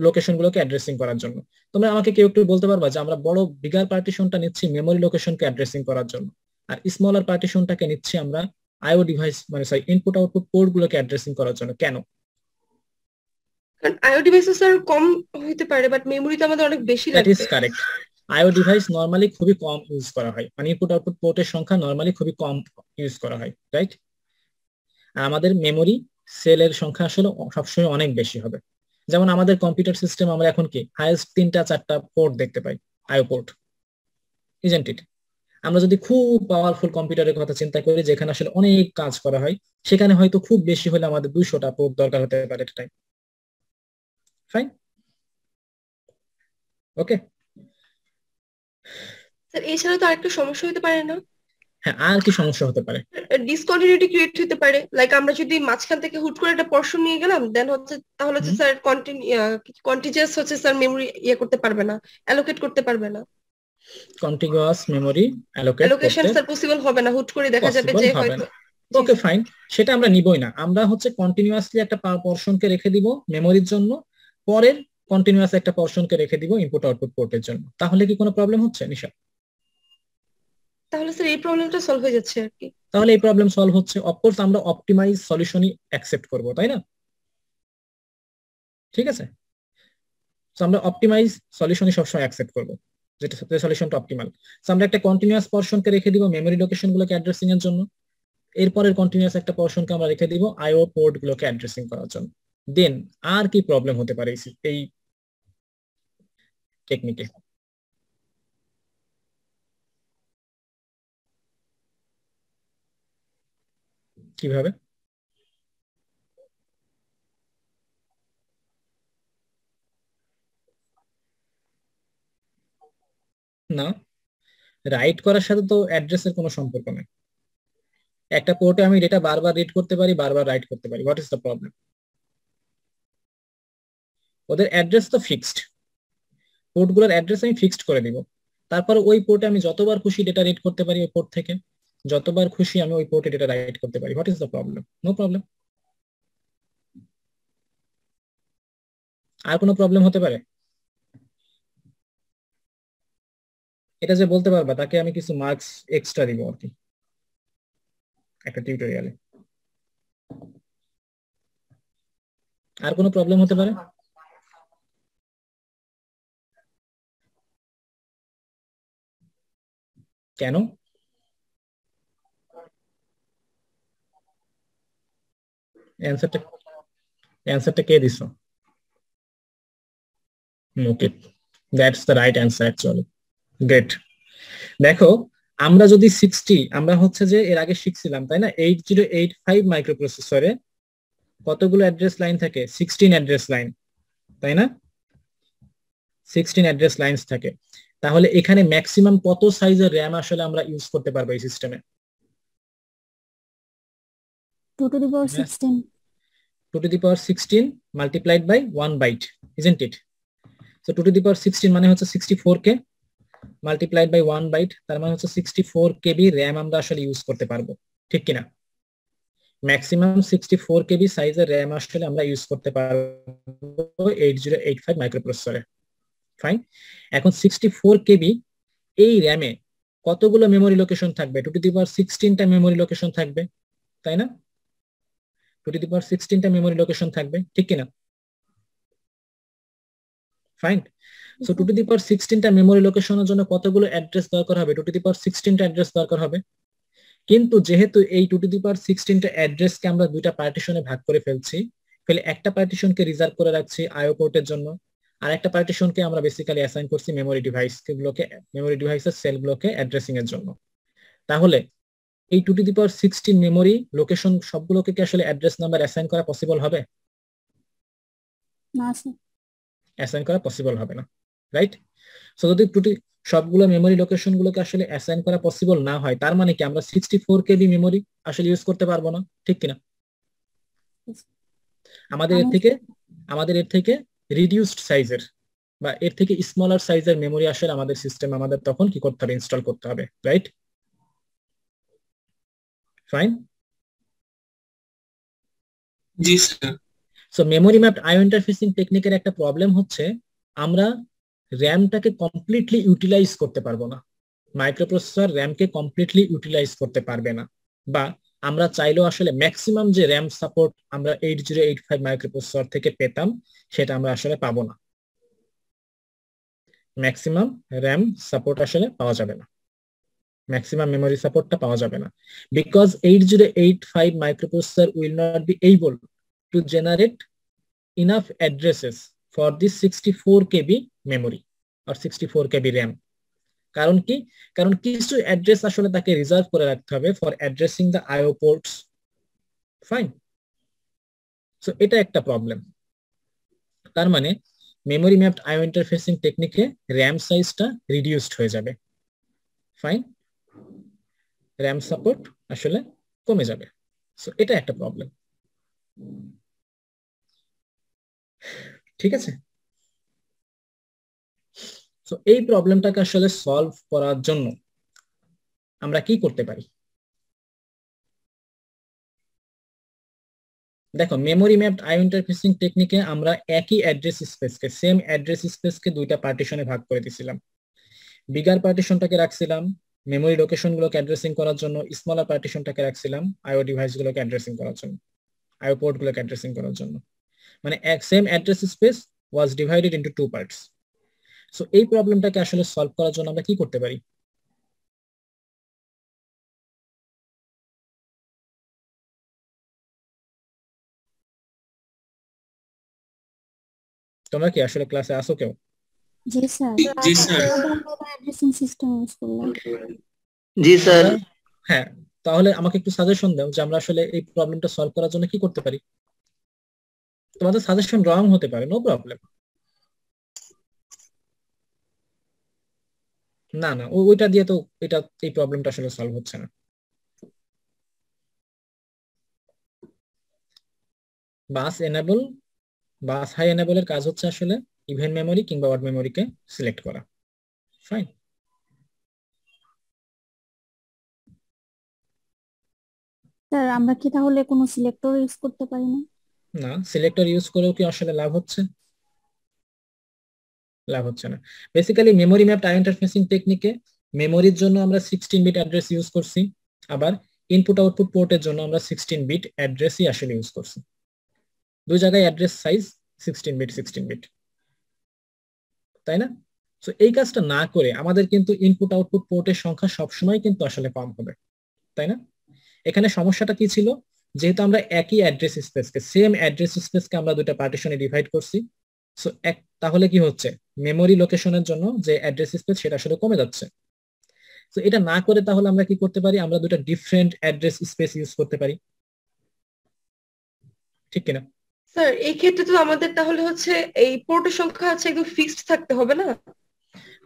Speaker 1: লোকেশন গুলোকে অ্যাড্রেসিং করার জন্য। তোমরা আমাকে কেউ একটু বলতে পারবা যে আমরা বড় বিগার পার্টিশনটা নিচ্ছি মেমোরি লোকেশনকে অ্যাড্রেসিং করার জন্য, আর স্মলার পার্টিশনটাকে নিচ্ছি আমরা আইও ডিভাইস মানে সরি ইনপুট আউটপুট পোর্ট গুলোকে অ্যাড্রেসিং করার জন্য? কেন?
Speaker 5: কারণ আইও ডিভাইসেস আর কম হইতে পারে, বাট মেমোরি তো আমাদের অনেক বেশি
Speaker 1: দ্যাট ইজ
Speaker 5: লাগবে।
Speaker 1: কারেক্ট। আইও ডিভাইস নরমালি খুবই কম ইউজ করা হয়, মানে ইনপুট আউটপুট পোর্টের সংখ্যা নরমালি খুবই কম ইউজ করা হয়, রাইট? আর আমাদের মেমোরি সেলের সংখ্যা আসলে সবসময় অনেক বেশি হবে। যেমন আমাদের কম্পিউটার সিস্টেম আমরা এখন কি হাইয়েস্ট 3টা-4টা পোর্ট দেখতে পাই, আইও পোর্ট, ইজেন্ট ইট? আমরা যদি খুব পাওয়ারফুল কম্পিউটারের কথা চিন্তা করি যেখানে আসলে অনেক কাজ করা হয়, সেখানে হয়তো খুব বেশি হলে আমাদের 200টা পোর্ট দরকার হতে পারে টাইম। ফাইন, ওকে।
Speaker 5: স্যার এছাড়া তো আরেকটা সমস্যা হতে পারে না?
Speaker 1: হ্যাঁ, আর কি সমস্যা হতে পারে?
Speaker 5: ডিসকন্টিনিউটি ক্রিয়েট হতে পারে, লাইক আমরা যদি মাঝখান থেকে হুট করে একটা পোরশন নিয়ে গেলাম, দেন হচ্ছে তাহলে হচ্ছে স্যার কন্টিজিয়াস হচ্ছে স্যার মেমোরি করতে পারবে না, অ্যালোকেট করতে পারবে না,
Speaker 1: contiguous memory
Speaker 5: allocation sir possible হবে না, হুট করে দেখা যাবে যে হয়তো।
Speaker 1: ওকে ফাইন, সেটা আমরা নিবই না। আমরা হচ্ছে কন্টিনিউয়াসলি একটা পোরশনকে রেখে দিব মেমোরির জন্য, পরের কন্টিনিউয়াস একটা পোরশনকে রেখে দিব ইনপুট আউটপুট পোর্টের জন্য। তাহলে কি কোনো প্রবলেম হচ্ছে নিশা?
Speaker 5: তাহলে স্যার এই প্রবলেমটা সলভ হয়ে যাচ্ছে আর কি।
Speaker 1: তাহলে এই প্রবলেম সলভ হচ্ছে। অফকোর্স আমরা অপটিমাইজ সলিউশনই অ্যাকসেপ্ট করব, তাই না? ঠিক আছে, তো আমরা অপটিমাইজ সলিউশনই সবসময় অ্যাকসেপ্ট করব, যেটা সলিউশনটা অপটিমাল। তো আমরা একটা কন্টিনিউয়াস পোরশনকে রেখে দিব মেমোরি লোকেশন গুলোকে অ্যাড্রেসিং এর জন্য, এরপরের কন্টিনিউয়াস একটা পোরশনকে আমরা রেখে দিব আইও পোর্ট গুলোকে অ্যাড্রেসিং করার জন্য। দেন আর কি প্রবলেম হতে পারে এই টেকনিকে? কিভাবে? না, রাইট করার সাথে তো অ্যাড্রেসের কোনো সম্পর্ক নেই। একটা পোর্টে আমি ডেটা বারবার রিড করতে পারি, বারবার রাইট করতে পারি। What is the problem? ওদের অ্যাড্রেস তো ফিক্সড, পোর্টগুলোর অ্যাড্রেস আমি ফিক্সড করে দিব। তারপর ওই পোর্টে আমি যতবার খুশি ডেটা রিড করতে পারি, ওই পোর্ট থেকে যতবার খুশি আমি ওই পোর্টে ডেটা রাইট করতে পারি। What is the problem? No problem. আর কোনো প্রবলেম হতে পারে? এটা যে বলতে পারবা তাকে আমি কিছু মার্কস এক্সট্রা দিব আর কি একটা টিউটোরিয়ালে। আর কোনো প্রবলেম হতে পারে? কেন? অ্যানসারটা অ্যানসারটা কে দিছো? Okay, that's the right answer actually. Great. দেখো, আমরা যদি 60 আমরা হচ্ছে যে এর আগে শিখছিলাম তাই না, 8085 মাইক্রোপ্রসেসরে কতগুলো অ্যাড্রেস লাইন থাকে? 16 অ্যাড্রেস লাইন, তাই না? 16 অ্যাড্রেস লাইনস থাকে। তাহলে এখানে ম্যাক্সিমাম কত সাইজের র্যাম আসলে আমরা ইউজ করতে পারবো এই সিস্টেমে?
Speaker 6: 2 to the power 16.
Speaker 1: 2 to the power 16 multiplied by 1 byte, isn't it? So 2 to the power 16 মানে হচ্ছে 64K multiplied by 1 byte, তার মানে হচ্ছে 64 KB র্যাম আমরা আসলে ইউজ করতে পারবো, ঠিক কিনা? ম্যাক্সিমাম 64 KB সাইজের র্যাম আসলে আমরা ইউজ করতে পারবো 8085 মাইক্রোপ্রসেসরে। ফাইন, এখন 64 KB এই র্যামে কতগুলো মেমোরি লোকেশন থাকবে? 2 to the power 16টা মেমোরি লোকেশন থাকবে, তাই না? 2 to the power 16টা মেমোরি লোকেশন থাকবে, ঠিক কিনা? ফাইন, সো 2 to the power 16টা মেমোরি লোকেশনের জন্য কতগুলো অ্যাড্রেস দরকার হবে? 2 to the power 16টা অ্যাড্রেস দরকার হবে। কিন্তু যেহেতু এই 2 to the power 16টা অ্যাড্রেসকে আমরা দুইটা পার্টিশনে ভাগ করে ফেলছি, ফলে একটা পার্টিশনকে রিজার্ভ করে রাখছি আইও পোর্টের জন্য, আর একটা পার্টিশনকে আমরা বেসিক্যালি অ্যাসাইন করছি মেমোরি ডিভাইসের সেলগুলোকে অ্যাড্রেসিং এর জন্য। তাহলে এই 2 to the power 16 memory location সবগুলোকে কি আসলে অ্যাড্রেস নাম্বার অ্যাসাইন করা পসিবল হবে?
Speaker 6: না স্যার।
Speaker 1: অ্যাসাইন করা পসিবল হবে না, রাইট? সো যদি সবগুলো মেমোরি লোকেশন গুলোকে আসলে অ্যাসাইন করা পসিবল না হয়, তার মানে কি আমরা 64 KB মেমোরি আসলে ইউজ করতে পারবো না, ঠিক কিনা? আমাদের এর থেকে রিডিউসড সাইজের বা এর থেকে স্মলার সাইজের মেমোরি আসলে আমাদের সিস্টেম আমাদের তখন কি করতে হবে? ইনস্টল করতে হবে, রাইট? ফাইন,
Speaker 4: জি sir.
Speaker 1: So memory mapped IO interfacing টেকনিকের একটা প্রবলেম হচ্ছে আমরা র্যামটাকে কমপ্লিটলি ইউটিলাইজ করতে পারবো না, মাইক্রোপ্রসেসর র্যামকে কমপ্লিটলি ইউটিলাইজ করতে পারবে না, বা আমরা চাইলেও আসলে ম্যাক্সিমাম যে র্যাম সাপোর্ট আমরা 8085 মাইক্রোপ্রসেসর থেকে পেতাম সেটা আমরা আসলে পাবো না, ম্যাক্সিমাম র্যাম সাপোর্ট আসলে পাওয়া যাবে না, ম্যাক্সিমাম মেমোরি সাপোর্টটা পাওয়া যাবে না, because 8085 microprocessor will not be able to generate enough addresses for this 64 KB memory or 64 KB RAM. কারণ কি, কারণ কিছু অ্যাড্রেস আসলে তাকে রিজার্ভ করে রাখতে হবে for addressing the IO ports. Fine, so এটা একটা প্রবলেম। তার মানে মেমোরি ম্যাপড আইও ইন্টারফেসিং টেকনিকে র্যাম সাইজটা রিডিউসড হয়ে যাবে। ফাইন, র্যাম সাপোর্ট আসলে কমে যাবে, সো এটা একটা প্রবলেম। ঠিক আছে, তো এই প্রবলেমটাকে আসলে সলভ করার জন্য আমরা কি করতে পারি? দেখো, মেমোরি ম্যাপড আইও ইন্টারফেসিং টেকনিকে আমরা একই অ্যাড্রেস স্পেসকে, সেম অ্যাড্রেস স্পেসকে দুইটা পার্টিশনে ভাগ করে দিয়েছিলাম। বিগার পার্টিশনটাকে রাখছিলাম মেমোরি লোকেশন গুলোকে অ্যাড্রেসিং করার জন্য, স্মলার পার্টিশনটাকে রাখছিলাম আইও ডিভাইস গুলোকে অ্যাড্রেসিং করার জন্য, আইও পোর্ট গুলোকে অ্যাড্রেসিং করার জন্য। মানে same address space was divided into two parts. So এই প্রবলেমটাকে আসলে সলভ করার জন্য আমরা কি করতে পারি? তোমরা কি আসলে ক্লাসে আসো কেউ?
Speaker 6: জি স্যার।
Speaker 4: জি স্যার।
Speaker 6: অ্যাড্রেসিং সিস্টেম ইউজ করলাম।
Speaker 7: জি স্যার।
Speaker 1: হ্যাঁ, তাহলে আমাকে একটু সাজেশন দাও যে আমরা আসলে এই প্রবলেমটা সলভ করার জন্য কি করতে পারি। তোমাদের সাজেশন রং হতে পারে, নো প্রবলেম। না না, ওইটা দিয়ে তো এটা এই প্রবলেমটা আসলে সলভ হচ্ছে না। বাস এনেবল, বাস হাই এনেবলের কাজ হচ্ছে আসলে ইভেন্ট মেমোরি কিংবা ওয়ার্ড মেমোরিকে সিলেক্ট করা। ফাইন,
Speaker 6: স্যার আমরা কি তাহলে কোনো সিলেক্টর ইউজ করতে পারি না?
Speaker 1: না, সিলেক্টর ইউজ করেও কি আসলে লাভ হচ্ছে? লাভ হচ্ছে না। Basically memory mapped IO interfacing টেকনিকে মেমোরির জন্য আমরা 16 বিট অ্যাড্রেস ইউজ করছি, আবার ইনপুট আউটপুট পোর্টের জন্য আমরা 16 বিট অ্যাড্রেসই আসলে ইউজ করছি। দুই জায়গায় অ্যাড্রেস সাইজ 16 বিট 16 বিট, তাই না? সো এই কাজটা না করে আমাদের কিন্তু ইনপুট আউটপুট পোর্টের সংখ্যা সবসময় কিন্তু আসলে কম হবে, তাই না? এখানে সমস্যাটা কি ছিল, যেহেতু আমরা একই অ্যাড্রেস স্পেসকে, সেম অ্যাড্রেস স্পেসকে আমরা দুটো পার্টিশনে ডিভাইড করছি, সো তাহলে কি হচ্ছে, মেমোরি লোকেশনের জন্য যে অ্যাড্রেস স্পেস সেটা আসলে কমে যাচ্ছে। তো এটা না করে তাহলে আমরা কি করতে পারি, আমরা দুটো ডিফারেন্ট অ্যাড্রেস স্পেস ইউজ করতে পারি, ঠিক কিনা?
Speaker 5: স্যার এই ক্ষেত্রে তো আমাদের তাহলে হচ্ছে এই পোর্টের সংখ্যা আছে একদম ফিক্সড থাকতে হবে না?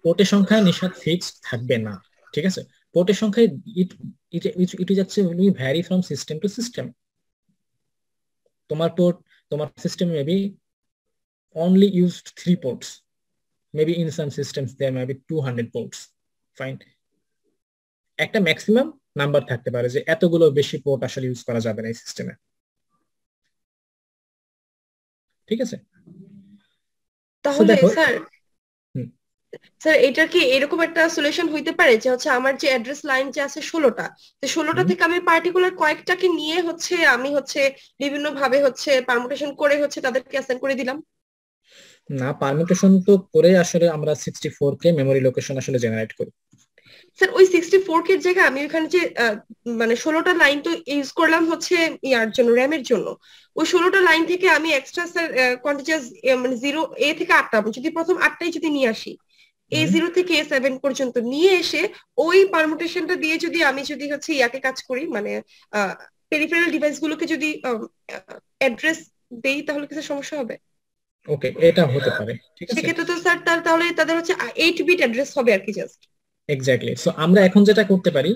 Speaker 1: পোর্টের সংখ্যা নিশ্চিত ফিক্সড থাকবে না, ঠিক আছে? পোর্টের সংখ্যা it is actually vary from system to system. তোমার পোর্ট, তোমার system maybe only used 3 ports, maybe in some systems there may be 200 ports. Fine, একটা ম্যাক্সিমাম নাম্বার থাকতে পারে যে এতগুলো বেশি পোর্ট আসলে ইউজ করা যাবে না এই সিস্টেমে, ঠিক আছে?
Speaker 5: তাহলে
Speaker 1: দেখো,
Speaker 5: স্যার স্যার এটা কি এরকম একটা সলিউশন হইতে পারে যে হচ্ছে আমার যে অ্যাড্রেস লাইন যে আছে 16টা, তো 16টা থেকে আমি পার্টিকুলার কয়েকটাকে নিয়ে হচ্ছে আমি হচ্ছে বিভিন্ন ভাবে হচ্ছে পারমুটেশন করে হচ্ছে তাদেরকে অ্যাসাইন করে দিলাম?
Speaker 1: না, পারমিটেশন তো করে আসলে আমরা 64 কে মেমোরি লোকেশন আসলে জেনারেট করি।
Speaker 5: স্যার ওই 64 কে জায়গায় আমি ওখানে যে মানে 16টা লাইন তো ইউজ করলাম হচ্ছে ইয়ার জন্য, র্যামের জন্য। ওই 16টা লাইন থেকে আমি এক্সট্রা স্যার কন্টিনিউয়াস মানে 0 এ থেকে 8টা, যদি প্রথম 8টাই যদি নিয়ে আসি, A0 থেকে A7 পর্যন্ত নিয়ে এসে ওই পারমুটেশনটা দিয়ে যদি আমি যদি হচ্ছে ইয়াকে কাজ করি, মানে পেরিফেরাল ডিভাইস গুলোকে যদি অ্যাড্রেস দেই, তাহলে কিছু সমস্যা হবে?
Speaker 1: ওকে, এটা হতে পারে, ঠিক আছে।
Speaker 5: সেক্ষেত্রে তো স্যার তাহলে তাদের হচ্ছে 8 বিট অ্যাড্রেস হবে আর কি, জাস্ট।
Speaker 1: এক্স্যাক্টলি। সো আমরা এখন যেটা করতে পারি,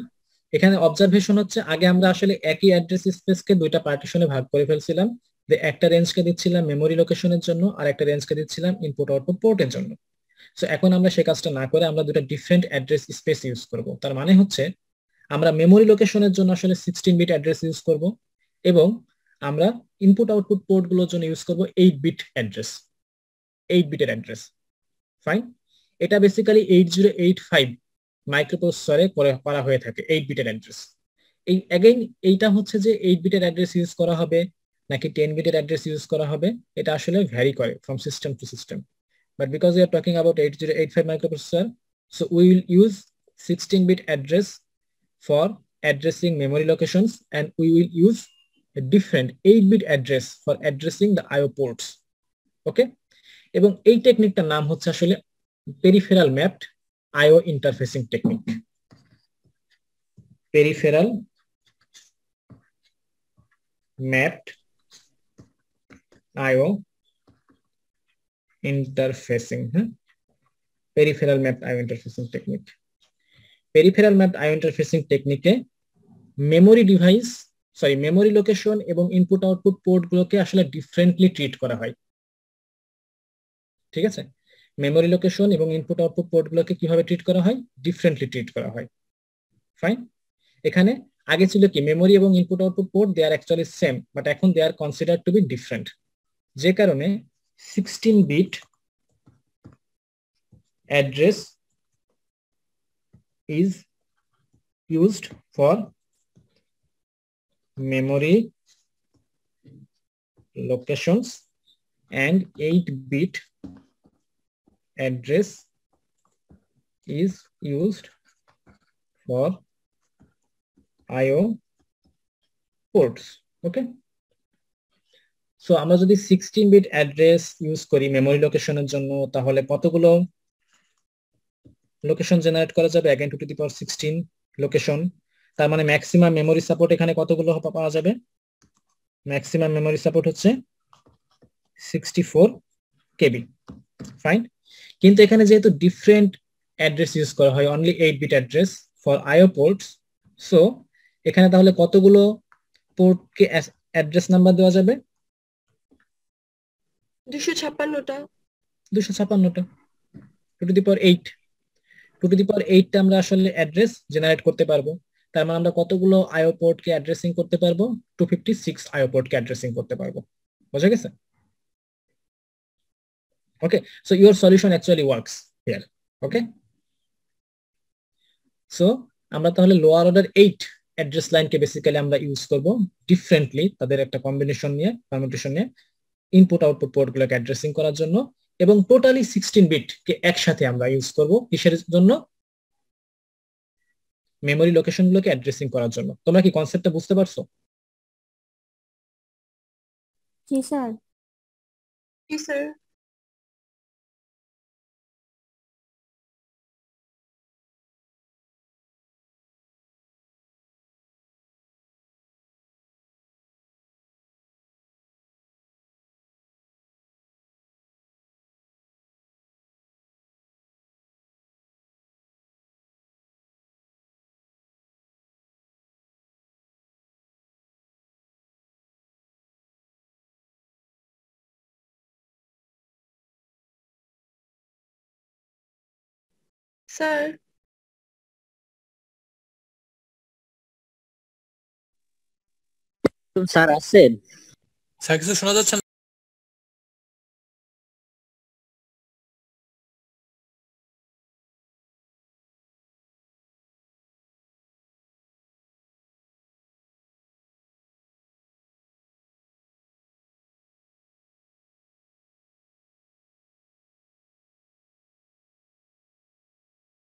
Speaker 1: এখানে অবজারভেশন হচ্ছে আগে আমরা আসলে একই অ্যাড্রেস স্পেসকে দুইটা পার্টিশনে ভাগ করে ফেলছিলাম, যে একটা রেঞ্জকে দিচ্ছিলাম মেমোরি লোকেশনের জন্য আর একটা রেঞ্জকে দিচ্ছিলাম ইনপুট আউটপুট পোর্টের জন্য। সো এখন আমরা সেই কাজটা না করে আমরা দুটো ডিফারেন্ট অ্যাড্রেস স্পেস ইউজ করব। তার মানে হচ্ছে আমরা মেমোরি লোকেশনের জন্য আসলে 16 বিট অ্যাড্রেস ইউজ করব, এবং আমরা ইনপুট আউটপুট পোর্ট গুলোর জন্য ইউজ করব 8 বিট অ্যাড্রেস, 8 বিটের অ্যাড্রেস। ফাইন, এটা বেসিক্যালি 8085 মাইক্রোপ্রসেসরে করা হয়ে থাকে 8 বিটের অ্যাড্রেস। এই अगेन এইটা হচ্ছে যে 8 বিটের অ্যাড্রেস ইউজ করা হবে নাকি 10 বিটের অ্যাড্রেস ইউজ করা হবে, এটা আসলে ভ্যারি করে from system to system. But because we are talking about 8085 microprocessor, so we will use 16-bit address for addressing memory locations and we will use a different 8-bit address for addressing the IO ports. Okay, এবং এই টেকনিকটার নাম হচ্ছে আসলে peripheral mapped IO interfacing technique. Peripheral mapped IO interfacing, peripheral mapped IO interfacing technique. Peripheral mapped IO interfacing টেকনিকে memory device memory location এবং input output port গুলোকে আসলে ডিফারেন্টলি ট্রিট করা হয়। ঠিক আছে, মেমোরি লোকেশন এবং ইনপুট আউটপুট পোর্ট গুলোকে কিভাবে ট্রিট করা হয়, ডিফারেন্টলি ট্রিট করা হয়। ফাইন, এখানে আগে ছিল কি মেমোরি এবং input output port they are actually same, but এখন they are considered to be different, যে কারণে 16-bit address is used for memory locations and 8-bit address is used for IO ports. Okay, so আমরা যদি 16-bit address use করি memory লোকেশনের জন্য, তাহলে কতগুলো লোকেশন জেনারেট করা যাবে? Again 2 to the power 16 location, তার মানে ম্যাক্সিমাম মেমোরি সাপোর্ট এখানে কতগুলো পাওয়া যাবে? ম্যাক্সিমাম মেমোরি সাপোর্ট হচ্ছে 64 KB। ফাইন, কিন্তু এখানে যেহেতু ডিফারেন্ট অ্যাড্রেস ইউজ করা হয়, only 8-bit address for IO ports, so এখানে তাহলে কতগুলো পোর্টকে অ্যাড্রেস নাম্বার দেওয়া যাবে?
Speaker 5: 256টা।
Speaker 1: 256টা 2 to the power 8, 2 to the power 8 টা আমরা আসলে অ্যাড্রেস জেনারেট করতে পারবো। তার মানে আমরা কতগুলো IO পোর্টকে অ্যাড্রেসিং করতে পারবো? 256 IO পোর্টকে অ্যাড্রেসিং করতে পারবো। বুঝা গেছে? Okay, so your solution actually works here. Okay, so আমরা তাহলে লোয়ার অর্ডার 8 অ্যাড্রেস লাইনকে বেসিক্যালি আমরা ইউজ করব ডিফারেন্টলি, তাদের একটা কম্বিনেশন নিয়ে, পারমিটেশন নিয়ে ইনপুট আউটপুট পোর্টগুলোকে অ্যাড্রেসিং করার জন্য, এবং টোটালি 16-bit কে একসাথে আমরা ইউজ করব কিসের জন্য? মেমোরি লোকেশনগুলোকে অ্যাড্রেসিং করার জন্য। তোমরা কি কনসেপ্টটা বুঝতে পারছো?
Speaker 6: জি স্যার।
Speaker 5: জি স্যার। স্যার
Speaker 7: স্যার আছেন?
Speaker 8: স্যার কিছু শোনা যাচ্ছে না।